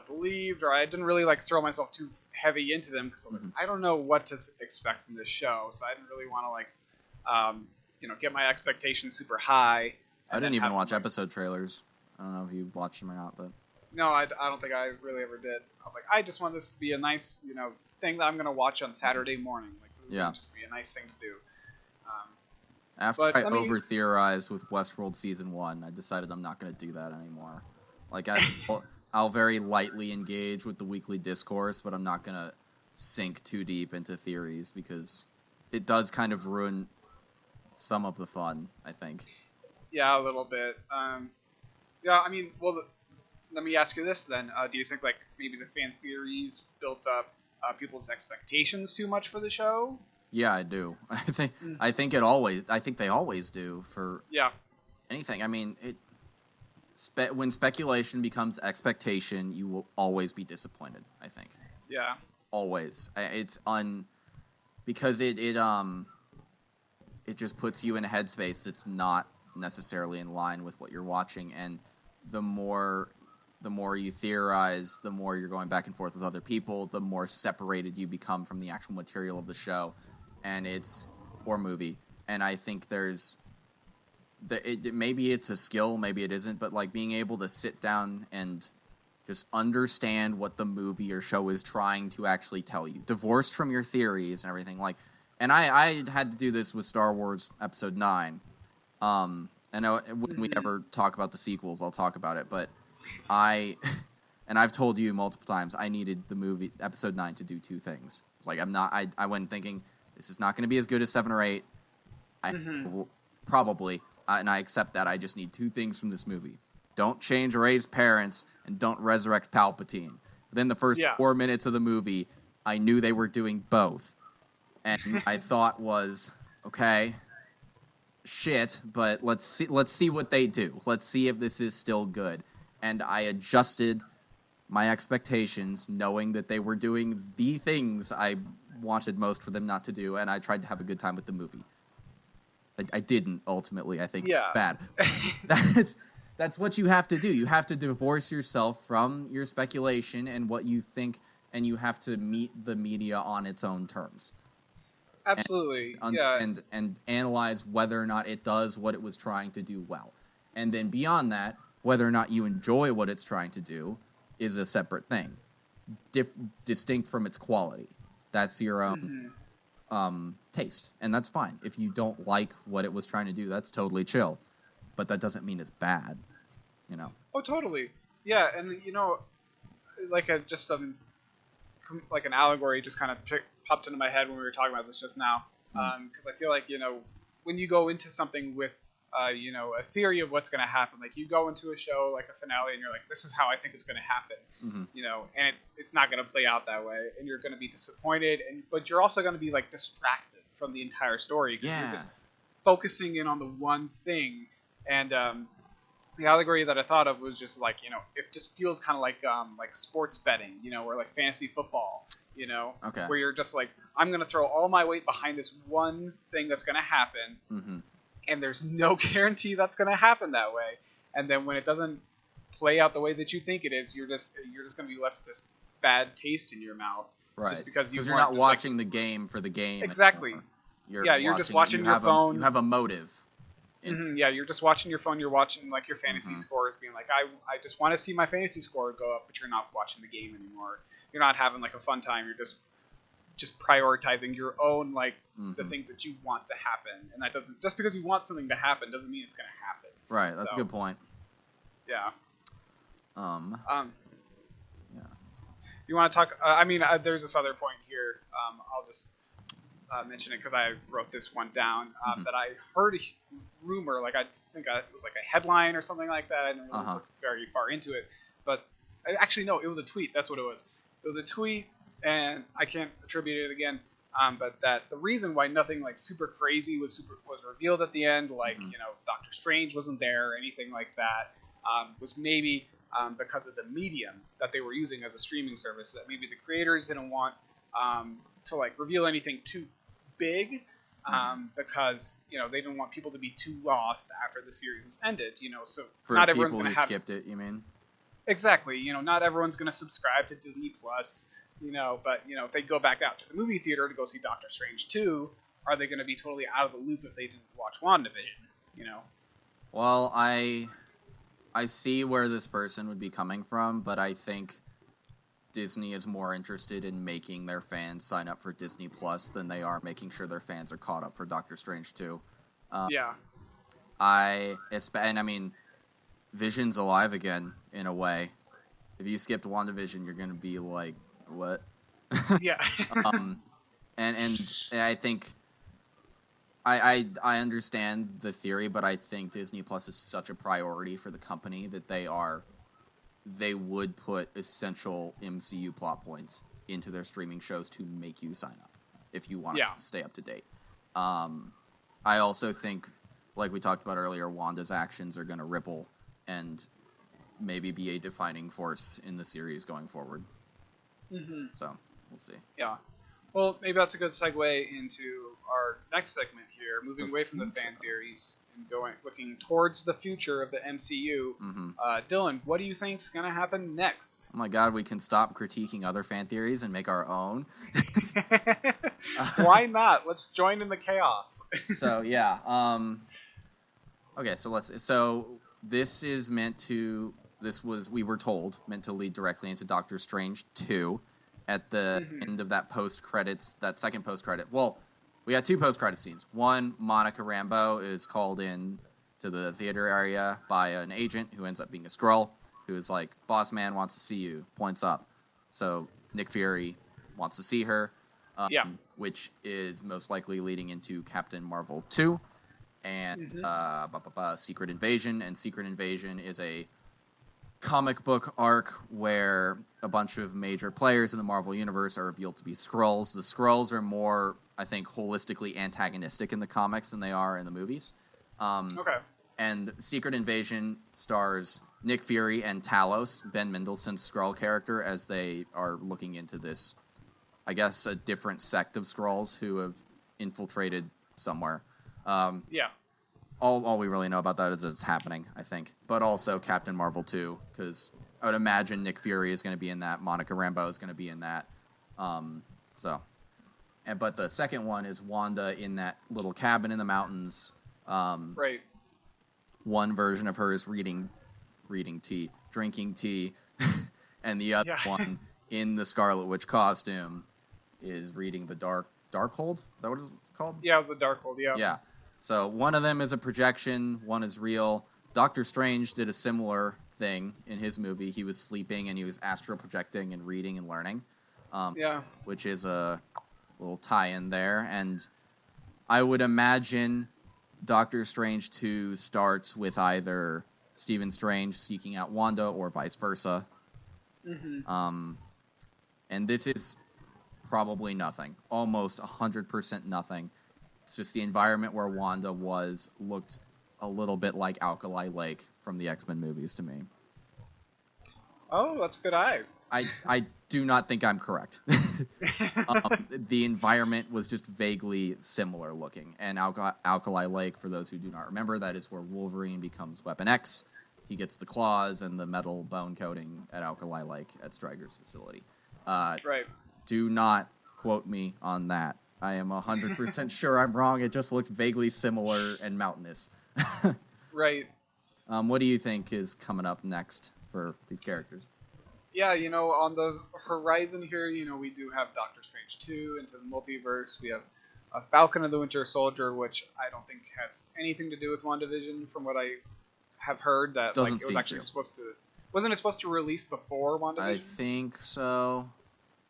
believed, or I didn't really throw myself too heavy into them because I don't know what to expect from this show, so I didn't really want to get my expectations super high. I didn't even watch episode trailers. I don't know if you watched them or not, but no, I don't think I really ever did. I was I just want this to be a nice, thing that I'm going to watch on Saturday morning. This is going to just be a nice thing to do. After I over-theorized with Westworld Season 1, I decided I'm not going to do that anymore. I'll very lightly engage with the weekly discourse, but I'm not going to sink too deep into theories because it does kind of ruin some of the fun, I think. Yeah, a little bit. Yeah, I mean, let me ask you this then. Do you think maybe the fan theories built up people's expectations too much for the show? Yeah, I do. I think they always do for anything. I mean, when speculation becomes expectation, you will always be disappointed, I think. Yeah. Always. Because it it just puts you in a headspace that's not necessarily in line with what you're watching, and the more you theorize, the more you're going back and forth with other people, the more separated you become from the actual material of the show or movie. And I think maybe it's a skill, maybe it isn't, but like being able to sit down and just understand what the movie or show is trying to actually tell you, divorced from your theories and everything. Like, and I had to do this with Star Wars Episode 9. And when we ever talk about the sequels, I'll talk about it. But and I've told you multiple times, I needed the movie Episode 9 to do two things. It's like I went thinking this is not going to be as good as 7 or 8. Probably, and I accept that. I just need two things from this movie: don't change Rey's parents, and don't resurrect Palpatine. Within the first 4 minutes of the movie, I knew they were doing both, and I thought was okay, shit. But let's see what they do. Let's see if this is still good. And I adjusted my expectations, knowing that they were doing the things I wanted most for them not to do, and I tried to have a good time with the movie. I didn't, ultimately. I think bad. That's what you have to do. You have to divorce yourself from your speculation and what you think, and you have to meet the media on its own terms. Absolutely, and analyze whether or not it does what it was trying to do well. And then beyond that, whether or not you enjoy what it's trying to do is a separate thing, distinct from its quality. That's your own taste, and that's fine. If you don't like what it was trying to do, that's totally chill, but that doesn't mean it's bad, you know. Oh, totally. Yeah, and like like an allegory just kind of popped into my head when we were talking about this just now, because I feel like when you go into something with a theory of what's going to happen, like you go into a show like a finale and you're like, this is how I think it's going to happen, and it's not going to play out that way, and you're going to be disappointed, but you're also going to be like distracted from the entire story because you're just focusing in on the one thing. And the allegory that I thought of was just like, it just feels kind of like sports betting, or like fantasy football, where you're just like, I'm going to throw all my weight behind this one thing that's going to happen, and there's no guarantee that's going to happen that way. And then when it doesn't play out the way that you think it is, you're just going to be left with this bad taste in your mouth, right? Just because you're not watching the game for the game. Exactly. You're just watching your phone. You have a motive. You're just watching your phone. You're watching like your fantasy scores, being like, I just want to see my fantasy score go up, but you're not watching the game anymore. You're not having like a fun time. You're just prioritizing your own the things that you want to happen, and that doesn't, just because you want something to happen doesn't mean it's going to happen. Right. That's a good point. Yeah. Yeah. You want to talk? There's this other point here. I'll just mention it because I wrote this one down. That I heard a rumor. Like, I just think it was like a headline or something like that. I didn't really look very far into it, but actually no, it was a tweet. That's what it was. It was a tweet, and I can't attribute it again. But that the reason why nothing like super crazy was revealed at the end, like Doctor Strange wasn't there or anything like that, was maybe because of the medium that they were using as a streaming service. That maybe the creators didn't want to like reveal anything too big, because they didn't want people to be too lost after the series ended. So for not people everyone's going to who skipped it, you mean? Exactly. Not everyone's going to subscribe to Disney Plus. But if they go back out to the movie theater to go see Doctor Strange 2, are they going to be totally out of the loop if they didn't watch WandaVision? Well, I see where this person would be coming from, but I think Disney is more interested in making their fans sign up for Disney Plus than they are making sure their fans are caught up for Doctor Strange 2. Vision's alive again in a way. If you skipped WandaVision, you're going to be like, what? Yeah. And I think I understand the theory, but I think Disney Plus is such a priority for the company that they would put essential MCU plot points into their streaming shows to make you sign up if you want to stay up to date. I also think, like we talked about earlier, Wanda's actions are going to ripple and maybe be a defining force in the series going forward. So, we'll see. Yeah. Well, maybe that's a good segue into our next segment here, moving The away from the future. fan theories and looking towards the future of the MCU. Dylan, what do you think's gonna happen next? Oh my god, we can stop critiquing other fan theories and make our own. Why not? Let's join in the chaos. So yeah, okay, so this is meant to, we were told, meant to lead directly into Doctor Strange 2 at the end of that second post-credit. Well, we had two post-credit scenes. One, Monica Rambeau is called in to the theater area by an agent who ends up being a Skrull, who is like, boss man wants to see you, points up. So Nick Fury wants to see her, which is most likely leading into Captain Marvel 2 and Secret Invasion. And Secret Invasion is a comic book arc where a bunch of major players in the Marvel Universe are revealed to be Skrulls. The Skrulls are more, I think, holistically antagonistic in the comics than they are in the movies. Okay. And Secret Invasion stars Nick Fury and Talos, Ben Mendelsohn's Skrull character, as they are looking into this, I guess, a different sect of Skrulls who have infiltrated somewhere. All we really know about that is that it's happening, I think. But also Captain Marvel 2, because I would imagine Nick Fury is going to be in that. Monica Rambeau is going to be in that. But the second one is Wanda in that little cabin in the mountains. Right. One version of her is drinking tea, and the other one in the Scarlet Witch costume is reading the Darkhold. Is that what it's called? Yeah, it was the Darkhold. Yeah. Yeah. So one of them is a projection, one is real. Doctor Strange did a similar thing in his movie. He was sleeping and he was astral projecting and reading and learning. Which is a little tie-in there. And I would imagine Doctor Strange 2 starts with either Stephen Strange seeking out Wanda or vice versa. And this is probably nothing. Almost 100% nothing. It's just the environment where Wanda looked a little bit like Alkali Lake from the X-Men movies to me. Oh, that's a good eye. I do not think I'm correct. The environment was just vaguely similar looking. And Alkali Lake, for those who do not remember, that is where Wolverine becomes Weapon X. He gets the claws and the metal bone coating at Alkali Lake at Stryker's facility. Right. Do not quote me on that. I am 100% sure I'm wrong. It just looked vaguely similar and mountainous. Right. What do you think is coming up next for these characters? Yeah, on the horizon here, we do have Doctor Strange 2 into the multiverse. We have Falcon and the Winter Soldier, which I don't think has anything to do with WandaVision, from what I have heard. That Doesn't it was actually supposed to. Wasn't it supposed to release before WandaVision? I think so.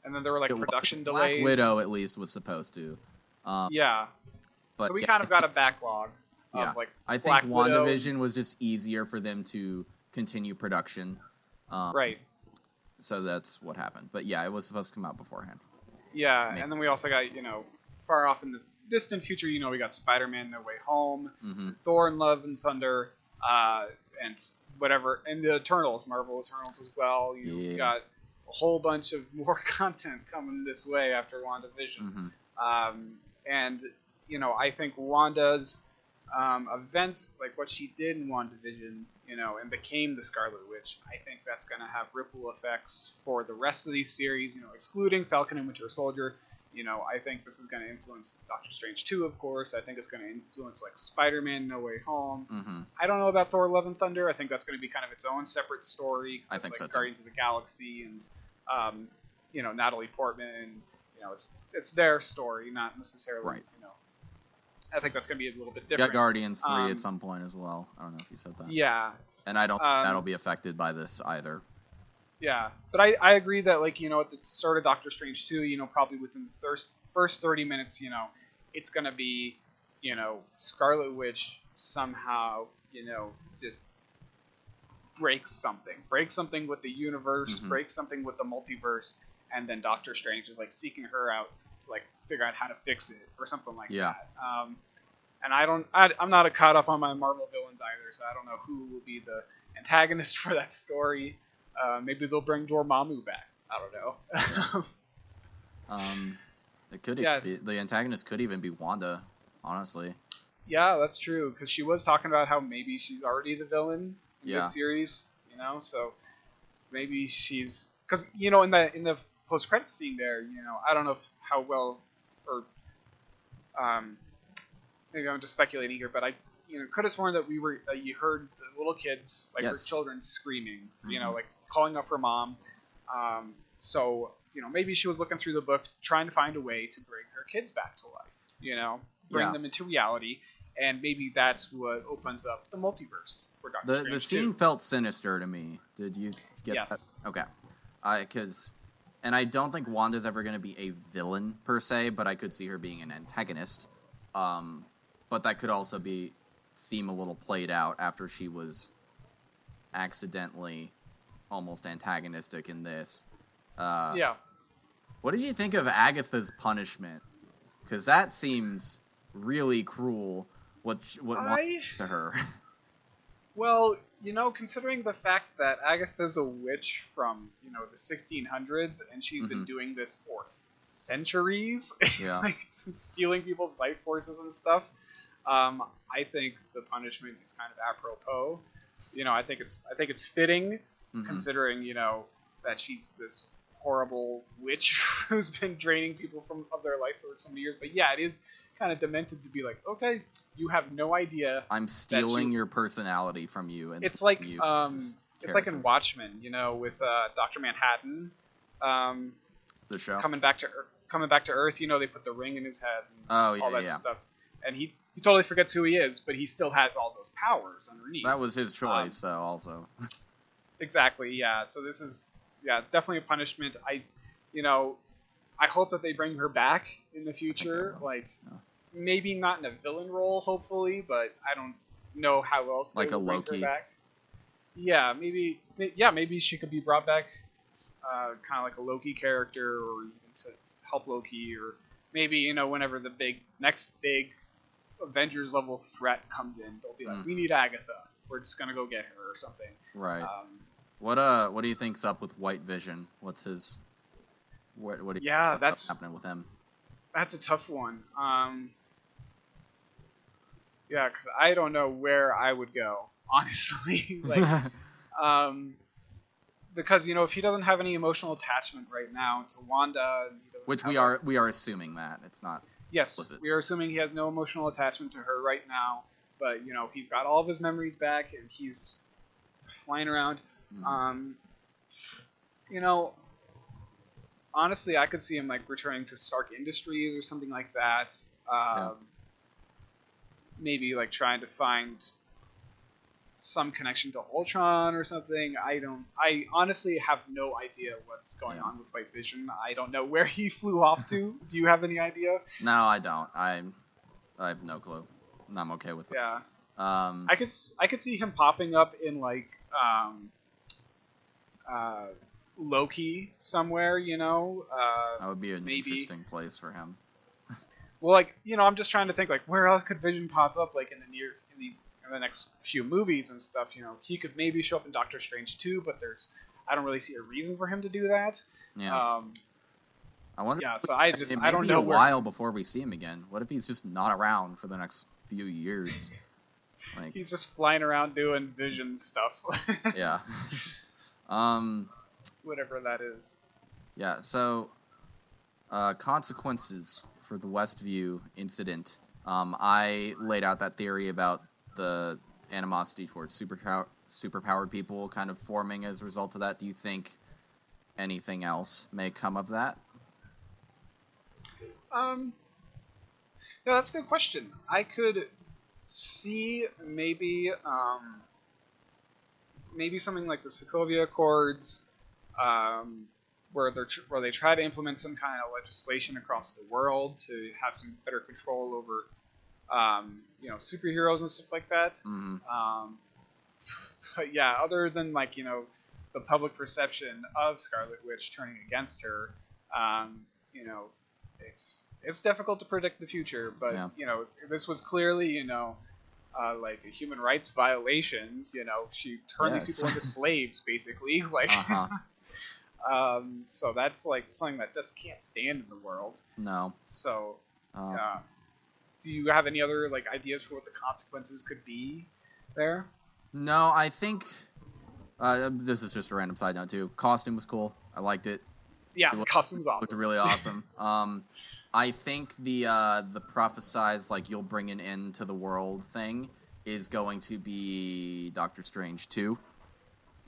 And then there were production Black delays. Widow, at least, was supposed to. Yeah. But so we kind of got a backlog. Of, I Black think Widow. WandaVision was just easier for them to continue production. Right. So that's what happened. But yeah, it was supposed to come out beforehand. Yeah, and then we also got, far off in the distant future, we got Spider-Man No Way Home, Thor and Love and Thunder, and whatever, and the Eternals, Marvel Eternals as well. You got a whole bunch of more content coming this way after WandaVision. And, I think Wanda's events, like what she did in WandaVision, and became the Scarlet Witch, I think that's going to have ripple effects for the rest of these series, excluding Falcon and Winter Soldier. I think this is going to influence Doctor Strange 2, of course. I think it's going to influence, Spider-Man No Way Home. I don't know about Thor Love and Thunder. I think that's going to be kind of its own separate story. I think so, too. Guardians of the Galaxy and, Natalie Portman. And, it's their story, not necessarily, Right. I think that's going to be a little bit You different. got Guardians 3 at some point as well. I don't know if you said that. Yeah. And I don't think that'll be affected by this either. Yeah, but I agree that, at the start of Doctor Strange 2, probably within the first 30 minutes, it's going to be, Scarlet Witch somehow, just breaks something with the universe, breaks something with the multiverse, and then Doctor Strange is, seeking her out to, figure out how to fix it or something like that. And I'm not caught up on my Marvel villains either, so I don't know who will be the antagonist for that story. Maybe they'll bring Dormammu back. I don't know. It could Yeah, be, the antagonist could even be Wanda, honestly. yeah, that's true. Because she was talking about how maybe she's already the villain in Yeah. this series. You know, so maybe she's because you know in the post credits scene there, you know, I don't know how well or maybe I'm just speculating here, but I could have sworn that you heard the little kids like her Yes. children screaming, you know, Mhm. like calling up for mom. So you know maybe she was looking through the book trying to find a way to bring her kids back to life, you know, bring Yeah. them into reality, and maybe that's what opens up the multiverse for Doctor The Strange scene 2. felt sinister to me. Did you get Yes. that? Okay. And I don't think Wanda's ever going to be a villain per se, but I could see her being an antagonist. But that could also seem a little played out after she was accidentally almost antagonistic in this. Yeah. What did you think of Agatha's punishment? Because that seems really cruel. What happened to her? Well, you know, considering the fact that Agatha's a witch from, you know, the 1600s, and she's been doing this for centuries, Yeah. like stealing people's life forces and stuff, I think the punishment is kind of apropos. You know, I think it's fitting, considering, you know, that she's this horrible witch who's been draining people of their life for so many years. But yeah, it is kind of demented to be like, okay, you have no idea. I'm stealing your personality from you, and it's like it's like in Watchmen, you know, with Dr. Manhattan, the show coming back to Earth. You know, they put the ring in his head, and all that stuff, and he totally forgets who he is, but he still has all those powers underneath. That was his choice, though. Also, exactly, yeah. So this is definitely a punishment. I hope that they bring her back in the future, like. Yeah. Maybe not in a villain role, hopefully, but I don't know how else they would bring her back. Yeah, maybe she could be brought back, kind of like a Loki character, or even to help Loki, or maybe, you know, whenever the next big Avengers level threat comes in, they'll be like, we need Agatha. We're just gonna go get her or something. Right. What do you think's up with White Vision? What's his what's happening with him? That's a tough one. Yeah, because I don't know where I would go, honestly. Like, because, you know, if he doesn't have any emotional attachment right now to Wanda, which we are assuming that it's not. Yes, we are assuming he has no emotional attachment to her right now. But, you know, he's got all of his memories back and he's flying around. You know, honestly, I could see him like returning to Stark Industries or something like that. Maybe like trying to find some connection to Ultron or something. I honestly have no idea what's going on with White Vision. I don't know where he flew off to. Do you have any idea? No, I don't. I have no clue. I'm okay with it. Yeah. I could see him popping up in like Loki somewhere, you know. That would be an interesting place for him. Well, like, you know, I'm just trying to think like where else could Vision pop up like in the next few movies and stuff. You know, he could maybe show up in Doctor Strange 2, but I don't really see a reason for him to do that. Yeah. I wonder. Yeah. So I don't know. A while before we see him again. What if he's just not around for the next few years? Like, he's just flying around doing Vision stuff. Yeah. Whatever that is. Yeah, so consequences for the Westview incident. I laid out that theory about the animosity towards superpowered people kind of forming as a result of that. Do you think anything else may come of that? Yeah, that's a good question. I could see maybe something like the Sokovia Accords, where they try to implement some kind of legislation across the world to have some better control over, you know, superheroes and stuff like that. But yeah, other than like, you know, the public perception of Scarlet Witch turning against her, you know, it's difficult to predict the future. But you know, this was clearly, you know, like a human rights violation. You know, she turned these people into slaves, basically. Like, So that's like something that just can't stand in the world. No. So, do you have any other like ideas for what the consequences could be there? No, I think this is just a random side note too. Costume was cool. I liked it. Yeah, the costume's awesome. Looked really awesome. I think the prophesized like you'll bring an end to the world thing is going to be Doctor Strange 2.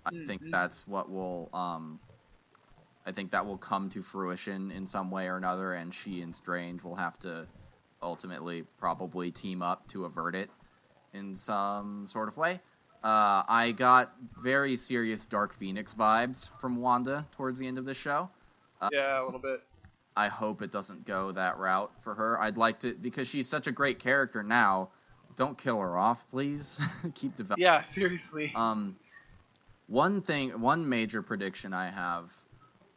I think that's what will I think that will come to fruition in some way or another, and she and Strange will have to ultimately probably team up to avert it in some sort of way. I got very serious Dark Phoenix vibes from Wanda towards the end of this show. Yeah, a little bit. I hope it doesn't go that route for her. I'd like to, because she's such a great character now. Don't kill her off, please. Keep developing. Yeah, seriously. One major prediction I have,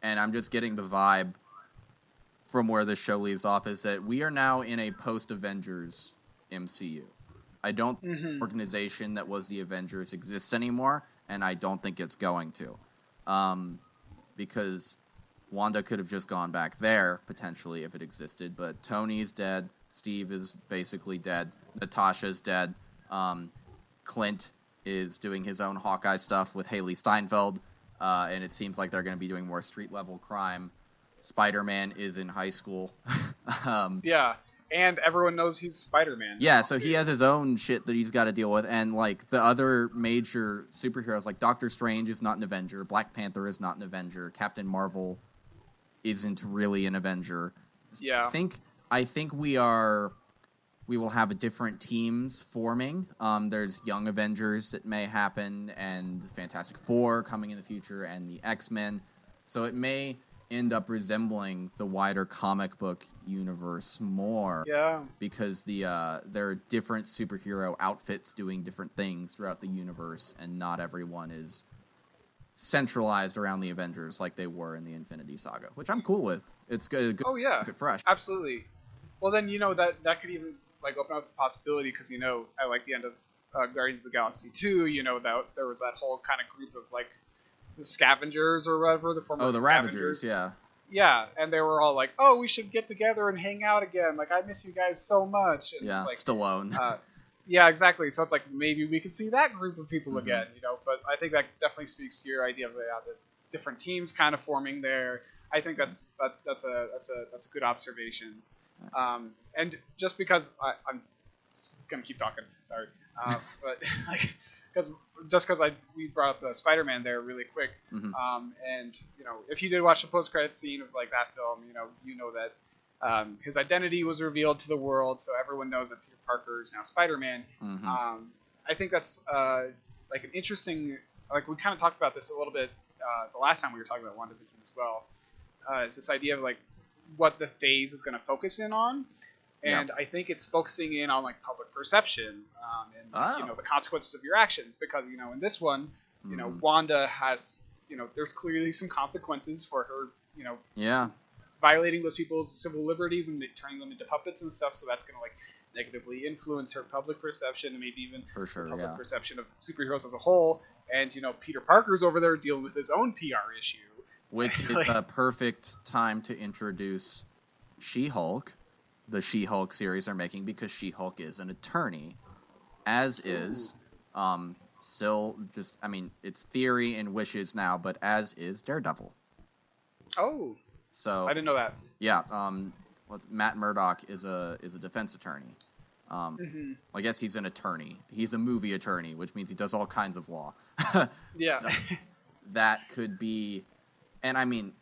and I'm just getting the vibe from where this show leaves off, is that we are now in a post-Avengers MCU. I don't think the organization that was the Avengers exists anymore, and I don't think it's going to. Because Wanda could have just gone back there, potentially, if it existed, but Tony's dead, Steve is basically dead, Natasha's dead, Clint is doing his own Hawkeye stuff with Haley Steinfeld, and it seems like they're going to be doing more street-level crime. Spider-Man is in high school. Yeah, and everyone knows he's Spider-Man. Yeah, so he has his own shit that he's got to deal with, and like the other major superheroes, like Doctor Strange is not an Avenger, Black Panther is not an Avenger, Captain Marvel isn't really an Avenger. Yeah. I think we will have different teams forming. There's Young Avengers that may happen, and Fantastic Four coming in the future, and the X-Men. So it may end up resembling the wider comic book universe more. Yeah. Because there are different superhero outfits doing different things throughout the universe, and not everyone is centralized around the Avengers like they were in the Infinity Saga, which I'm cool with. It's good. Oh yeah, good fresh. Absolutely. Well, then that could even like open up the possibility, because I like the end of Guardians of the Galaxy 2. That there was that whole kind of group of like the Scavengers or whatever, the former the Scavengers. Ravagers, yeah. Yeah, and they were all like, "Oh, we should get together and hang out again. Like, I miss you guys so much." And yeah, it's like, Stallone. Yeah, exactly. So it's like maybe we could see that group of people again, But I think that definitely speaks to your idea of the different teams kind of forming there. I think that's a good observation. And just because I'm just gonna keep talking, sorry, but like because we brought up Spider-Man there really quick, and if you did watch the post-credit scene of like that film, you know that. His identity was revealed to the world, so everyone knows that Peter Parker is now Spider-Man. I think that's like an interesting, like we kind of talked about this a little bit the last time we were talking about WandaVision as well. It's this idea of like what the phase is going to focus in on, and I think it's focusing in on like public perception and the consequences of your actions, because in this one, Wanda has there's clearly some consequences for her violating those people's civil liberties and turning them into puppets and stuff, so that's going to like negatively influence her public perception and maybe even public perception of superheroes as a whole. And Peter Parker's over there dealing with his own PR issue, which is a perfect time to introduce She-Hulk. The She-Hulk series are making, because She-Hulk is an attorney, as is still just, I mean, it's theory and wishes now, but as is Daredevil. Oh. So I didn't know that. Yeah, Matt Murdock is a defense attorney. I guess he's an attorney. He's a movie attorney, which means he does all kinds of law. Yeah. That could be, and I mean,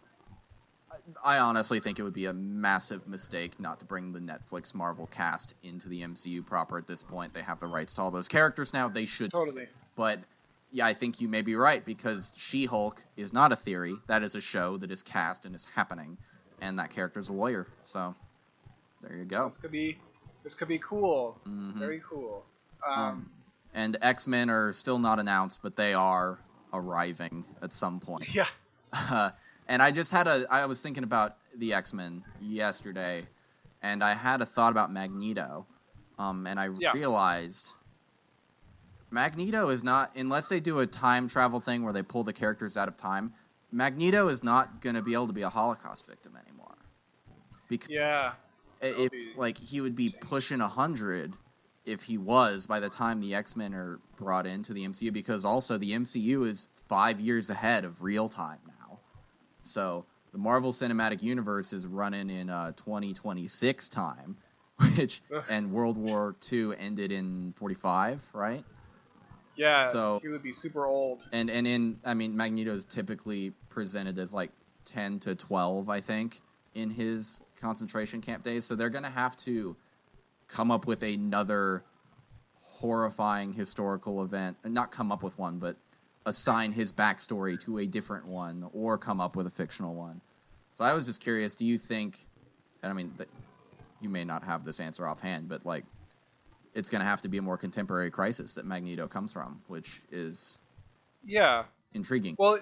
I honestly think it would be a massive mistake not to bring the Netflix Marvel cast into the MCU proper at this point. They have the rights to all those characters now. They should. Totally. But yeah, I think you may be right, because She-Hulk is not a theory. That is a show that is cast and is happening, and that character's a lawyer. So there you go. This could be cool. Very cool. And X-Men are still not announced, but they are arriving at some point. Yeah. And I was thinking about the X-Men yesterday, and I had a thought about Magneto, and I realized Magneto is not, unless they do a time travel thing where they pull the characters out of time, Magneto is not going to be able to be a Holocaust victim anymore. Because he would be pushing 100 if he was by the time the X-Men are brought into the MCU, because also the MCU is 5 years ahead of real time now. So the Marvel Cinematic Universe is running in 2026 time, and World War II ended in 45, right? Yeah, so he would be super old. And Magneto is typically presented as like 10 to 12, I think, in his concentration camp days. So they're going to have to come up with another horrifying historical event. Not come up with one, but assign his backstory to a different one, or come up with a fictional one. So I was just curious, do you think, and I mean, you may not have this answer offhand, but like, it's going to have to be a more contemporary crisis that Magneto comes from, which is intriguing. Well,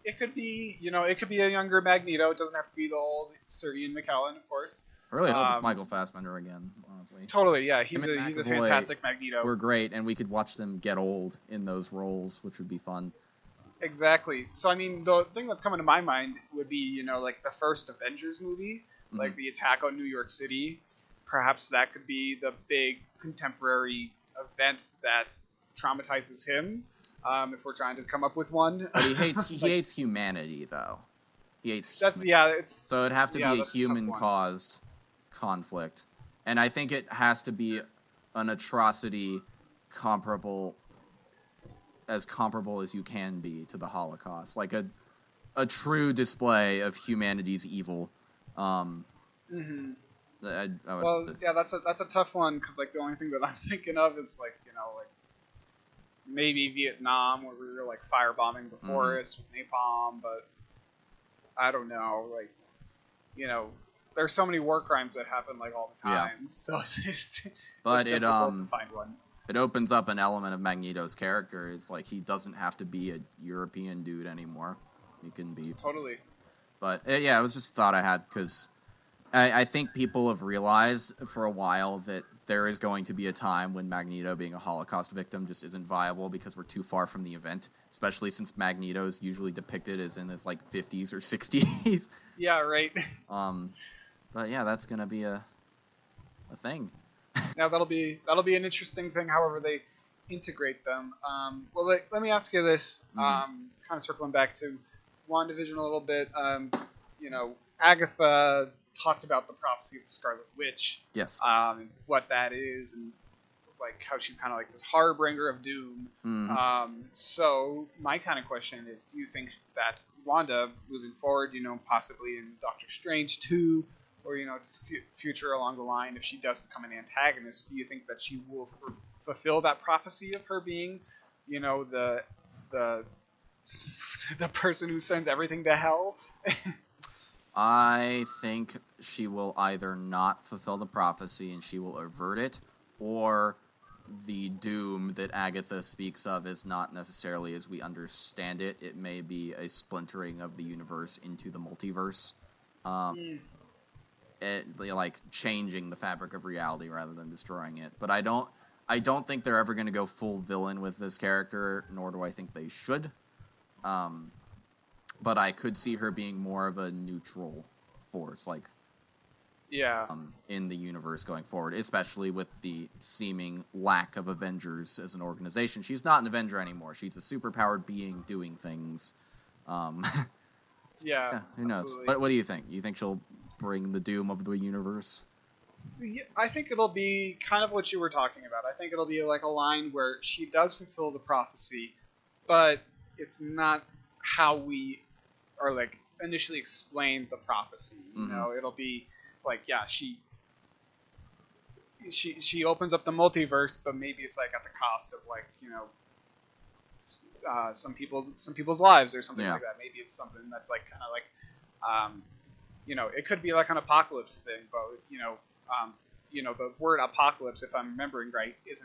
it could be, it could be a younger Magneto. It doesn't have to be the old Sir Ian McKellen, of course. I really hope it's Michael Fassbender again, honestly. Totally, yeah. He's a fantastic Magneto. We're great, and we could watch them get old in those roles, which would be fun. Exactly. So, I mean, the thing that's coming to my mind would be, like the first Avengers movie, like the attack on New York City. Perhaps that could be the big contemporary event that traumatizes him. If we're trying to come up with one. But he hates humanity, though. He hates. So it'd have to be a human-caused conflict, and I think it has to be an atrocity comparable as you can be to the Holocaust, like a true display of humanity's evil. That's a tough one, because like the only thing that I'm thinking of is like maybe Vietnam, where we were like firebombing the forest with napalm, but I don't know, like there's so many war crimes that happen like all the time, so it's but difficult to find one. It opens up an element of Magneto's character. It's like he doesn't have to be a European dude anymore. He can be totally. But it was just a thought I had, because I think people have realized for a while that there is going to be a time when Magneto being a Holocaust victim just isn't viable, because we're too far from the event, especially since Magneto is usually depicted as in his like 50s or 60s. Yeah, right. But yeah, that's gonna be a thing. Now that'll be an interesting thing. However, they integrate them. Well, let me ask you this. Kind of circling back to WandaVision a little bit. Agatha talked about the prophecy of the Scarlet Witch. Yes. And what that is, and like how she's kind of like this harbinger of doom. So my kind of question is, do you think that Wanda, moving forward, possibly in Doctor Strange 2, or future along the line, if she does become an antagonist, do you think that she will fulfill that prophecy of her being, the person who sends everything to hell? I think she will either not fulfill the prophecy and she will avert it, or the doom that Agatha speaks of is not necessarily as we understand it. It may be a splintering of the universe into the multiverse. Like changing the fabric of reality rather than destroying it. But I don't think they're ever going to go full villain with this character, nor do I think they should. But I could see her being more of a neutral force, like in the universe going forward, especially with the seeming lack of Avengers as an organization. She's not an Avenger anymore. She's a superpowered being doing things. Who knows? Absolutely. What do you think? You think she'll bring the doom of the universe? I think it'll be kind of what you were talking about. I think it'll be like a line where she does fulfill the prophecy, but it's not how we are like initially explained the prophecy. It'll be like, she opens up the multiverse, but maybe it's like at the cost of like some people's lives or something like that. Maybe it's something that's like kind of like it could be like an apocalypse thing, but the word apocalypse, if I'm remembering right, it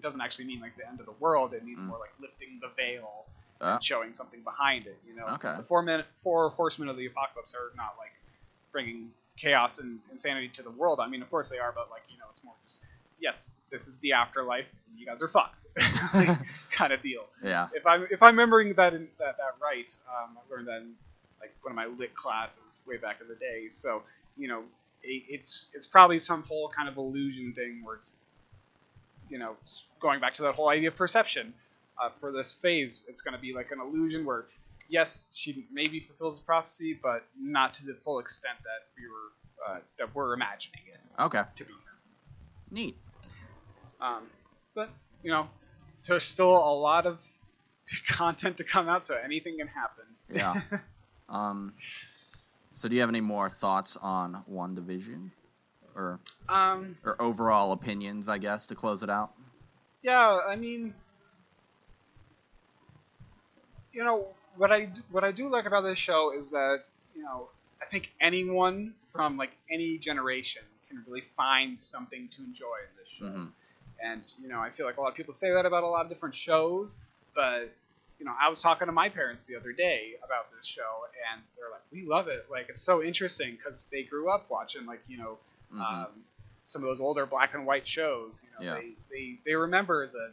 doesn't actually mean like the end of the world. It means more like lifting the veil and showing something behind it. Okay. The four horsemen of the apocalypse are not like bringing chaos and insanity to the world. I mean, of course they are, but like it's more just yes, this is the afterlife. You guys are fucked, kind of deal. Yeah. If I'm remembering that right, I learned that in like one of my lit classes way back in the day. So it's probably some whole kind of illusion thing where it's going back to that whole idea of perception. For this phase, it's going to be like an illusion where, yes, she maybe fulfills the prophecy, but not to the full extent that we're imagining it. Okay. To be. Neat. But there's still a lot of content to come out, so anything can happen. Yeah. So do you have any more thoughts on WandaVision? Or overall opinions, I guess, to close it out? Yeah, I mean, what I do like about this show is that, I think anyone from like any generation can really find something to enjoy in this show. Mm-hmm. And, I feel like a lot of people say that about a lot of different shows, but, I was talking to my parents the other day about this show, and they're like, we love it. Like, it's so interesting because they grew up watching, like, some of those older black and white shows. They remember the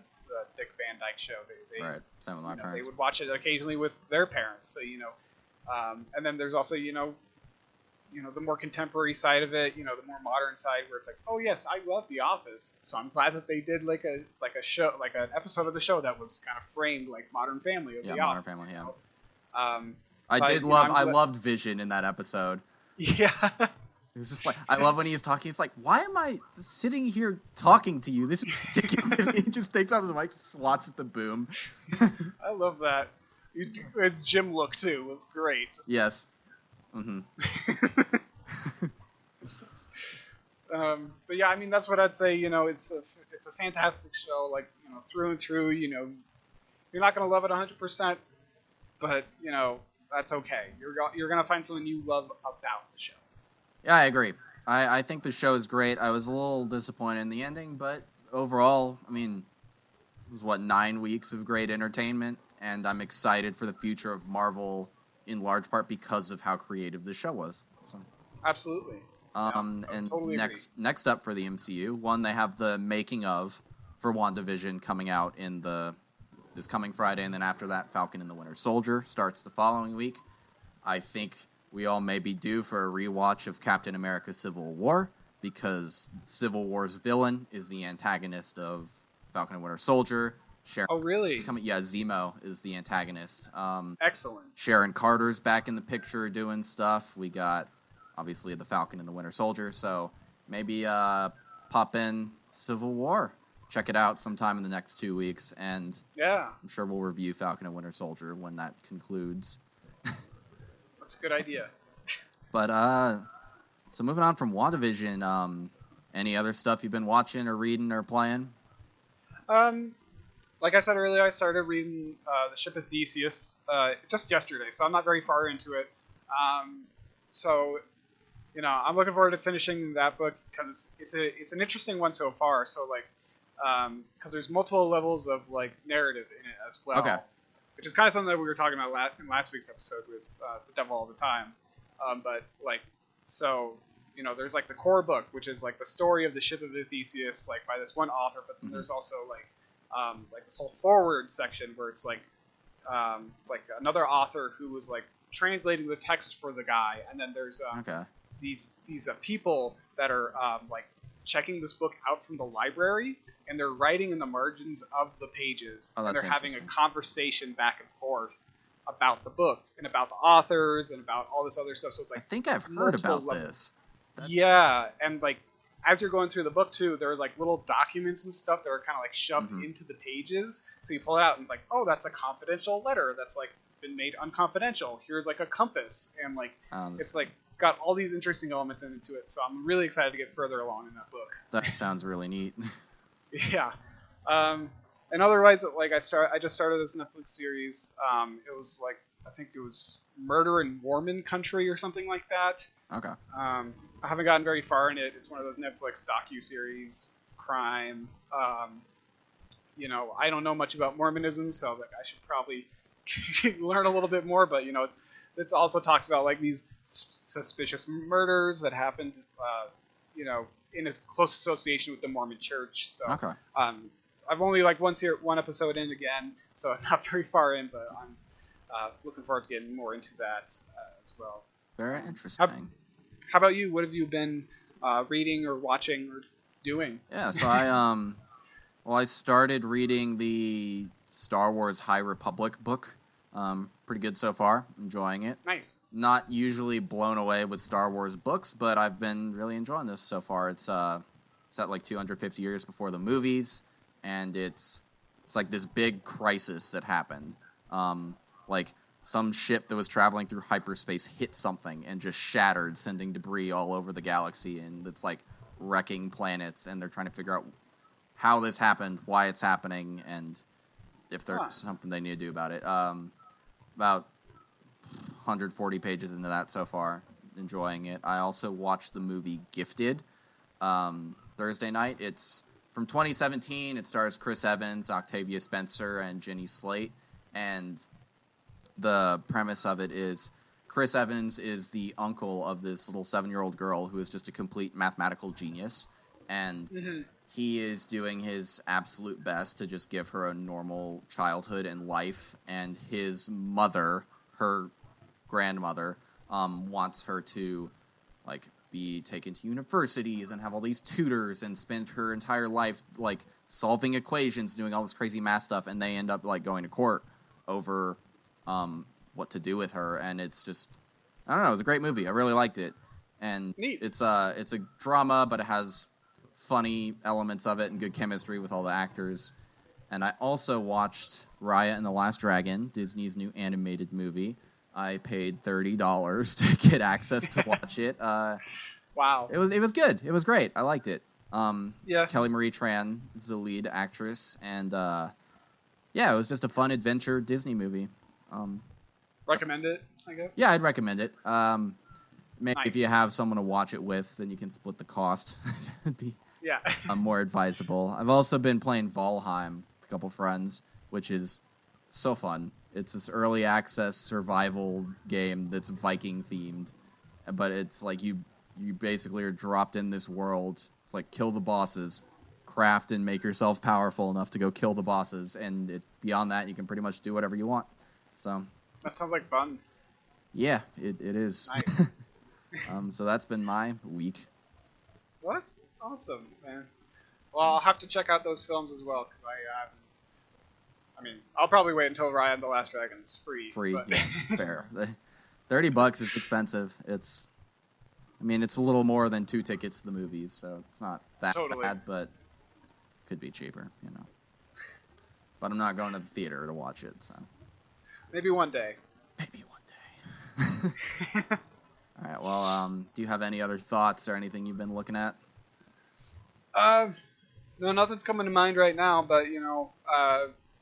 Dick Van Dyke Show. They right. Same with my parents. They would watch it occasionally with their parents. So, and then there's also, the more contemporary side of it, the more modern side where it's like, oh yes, I love The Office, so I'm glad that they did like a show, like an episode of the show that was kind of framed like Modern Family of The Modern Office. Family, yeah. I loved Vision in that episode. Yeah. It was just like, I love when he's talking. He's like, why am I sitting here talking to you? This is ridiculous. He just takes off his mic, swats at the boom. I love that. His gym look too was great. Yes. Mm-hmm. But yeah, I mean, that's what I'd say. It's a fantastic show, like, through and through. You're not gonna love it 100%, but that's okay. You're gonna find something you love about the show. Yeah, I agree. I think the show is great. I was a little disappointed in the ending, but overall, I mean, it was 9 weeks of great entertainment, and I'm excited for the future of Marvel in large part because of how creative the show was. So. Absolutely. And totally next up for the MCU, they have the making of for WandaVision coming out in this coming Friday, and then after that, Falcon and the Winter Soldier starts the following week. I think we all may be due for a rewatch of Captain America: Civil War, because Civil War's villain is the antagonist of Falcon and Winter Soldier. Oh, really? Yeah, Zemo is the antagonist. Excellent. Sharon Carter's back in the picture doing stuff. We got, obviously, the Falcon and the Winter Soldier, so maybe pop in Civil War. Check it out sometime in the next 2 weeks, and yeah, I'm sure we'll review Falcon and Winter Soldier when that concludes. That's a good idea. But, so moving on from WandaVision, any other stuff you've been watching or reading or playing? Like I said earlier, I started reading The Ship of Theseus just yesterday, so I'm not very far into it. So, I'm looking forward to finishing that book because it's an interesting one so far. So, like, because there's multiple levels of like narrative in it as well. Okay. Which is kind of something that we were talking about in last week's episode with The Devil All the Time. But like, so there's like the core book, which is like the story of the Ship of Theseus, like by this one author. But then there's also like this whole forward section where it's like another author who was like translating the text for the guy, and then there's these people that are like checking this book out from the library, and they're writing in the margins of the pages, and they're having a conversation back and forth about the book and about the authors and about all this other stuff. So it's like, I think I've heard about this. Yeah, and like as you're going through the book too, there's like little documents and stuff that are kind of like shoved into the pages. So you pull it out and it's like, oh, that's a confidential letter that's like been made unconfidential. Here's like a compass, and like it's like got all these interesting elements into it. So I'm really excited to get further along in that book. That sounds really neat. Yeah. And otherwise, like I just started this Netflix series. It was like, I think it was Murder in Mormon Country or something like that. Okay. I haven't gotten very far in it. It's one of those Netflix docu-series, crime. I don't know much about Mormonism, so I was like, I should probably learn a little bit more. But it also talks about like these suspicious murders that happened, in a close association with the Mormon Church. So Okay. I've only like one episode in again, so I'm not very far in, but I'm looking forward to getting more into that as well. Very interesting. How about you? What have you been reading or watching or doing? Yeah, so I started reading the Star Wars High Republic book. Pretty good so far. Enjoying it. Nice. Not usually blown away with Star Wars books, but I've been really enjoying this so far. It's set like 250 years before the movies, and it's like this big crisis that happened. Like some ship that was traveling through hyperspace hit something and just shattered, sending debris all over the galaxy, and it's like wrecking planets, and they're trying to figure out how this happened, why it's happening, and if there's something they need to do about it. About 140 pages into that so far. Enjoying it. I also watched the movie Gifted Thursday night. It's from 2017. It stars Chris Evans, Octavia Spencer, and Jenny Slate. And the premise of it is Chris Evans is the uncle of this little 7-year-old girl who is just a complete mathematical genius. And he is doing his absolute best to just give her a normal childhood and life. And his mother, her grandmother, wants her to like be taken to universities and have all these tutors and spend her entire life like solving equations, doing all this crazy math stuff, and they end up like going to court over what to do with her. And it's just, I don't know, it was a great movie. I really liked it. And Neat. It's a drama, but it has funny elements of it and good chemistry with all the actors. And I also watched Raya and the Last Dragon, Disney's new animated movie. I paid $30 to get access to watch it. Wow. It was good. It was great. I liked it. Yeah. Kelly Marie Tran is the lead actress, and yeah, it was just a fun adventure Disney movie. Recommend it, I guess? Yeah, I'd recommend it. Maybe Nice. if you have someone to watch it with, then you can split the cost. It'd be Yeah. more advisable. I've also been playing Valheim with a couple friends, which is so fun. It's this early access survival game that's Viking themed, but it's like you basically are dropped in this world. It's like kill the bosses, craft and make yourself powerful enough to go kill the bosses, and beyond that you can pretty much do whatever you want. So That sounds like fun. yeah, it is. Nice. So that's been my week. Well, that's awesome, man. Well, I'll have to check out those films as well, because I mean, I'll probably wait until Raya and the Last Dragon is free. Free, But... yeah, fair. $30 is expensive. It's a little more than 2 tickets to the movies, so it's not that Totally. bad, but could be cheaper, you know. But I'm not going to the theater to watch it, so Maybe one day. maybe one day. All right. Well, do you have any other thoughts or anything you've been looking at? No, nothing's coming to mind right now, but,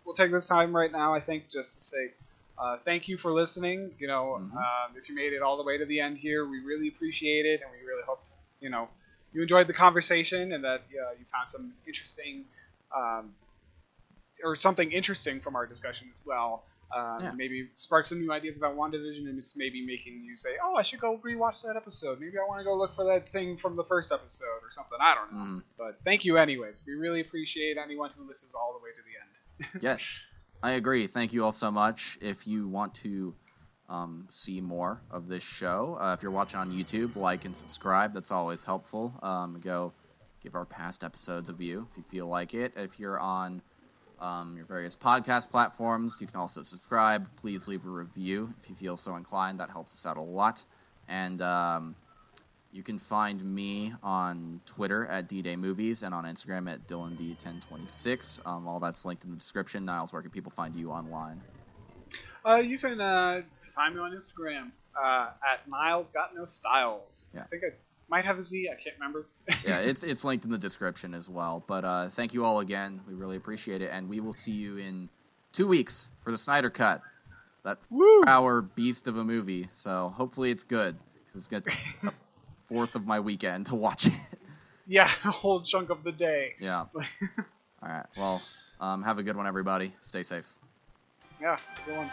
we'll take this time right now, I think, just to say thank you for listening. If you made it all the way to the end here, we really appreciate it, and we really hope, you enjoyed the conversation and that you found some interesting, or something interesting from our discussion as well. Yeah. Maybe spark some new ideas about WandaVision, and it's maybe making you say, oh, I should go rewatch that episode. Maybe I want to go look for that thing from the first episode or something. I don't know. But thank you anyways. We really appreciate anyone who listens all the way to the end. Yes, I agree. Thank you all so much. If you want to see more of this show, if you're watching on YouTube, like and subscribe. That's always helpful. Go give our past episodes a view if you feel like it. If you're on your various podcast platforms, you can also subscribe. Please leave a review if you feel so inclined. That helps us out a lot. And you can find me on Twitter at DDayMovies and on Instagram at DylanD1026. All that's linked in the description. Niles, where can people find you online? You can find me on Instagram at Niles Got No Styles. Yeah. I think I might have a Z. I can't remember. Yeah, it's linked in the description as well. But thank you all again. We really appreciate it. And we will see you in 2 weeks for the Snyder Cut. That 4-hour beast of a movie. So hopefully it's good. Because it's going to take a fourth of my weekend to watch it. Yeah, a whole chunk of the day. Yeah. All right. Well, have a good one, everybody. Stay safe. Yeah, good one.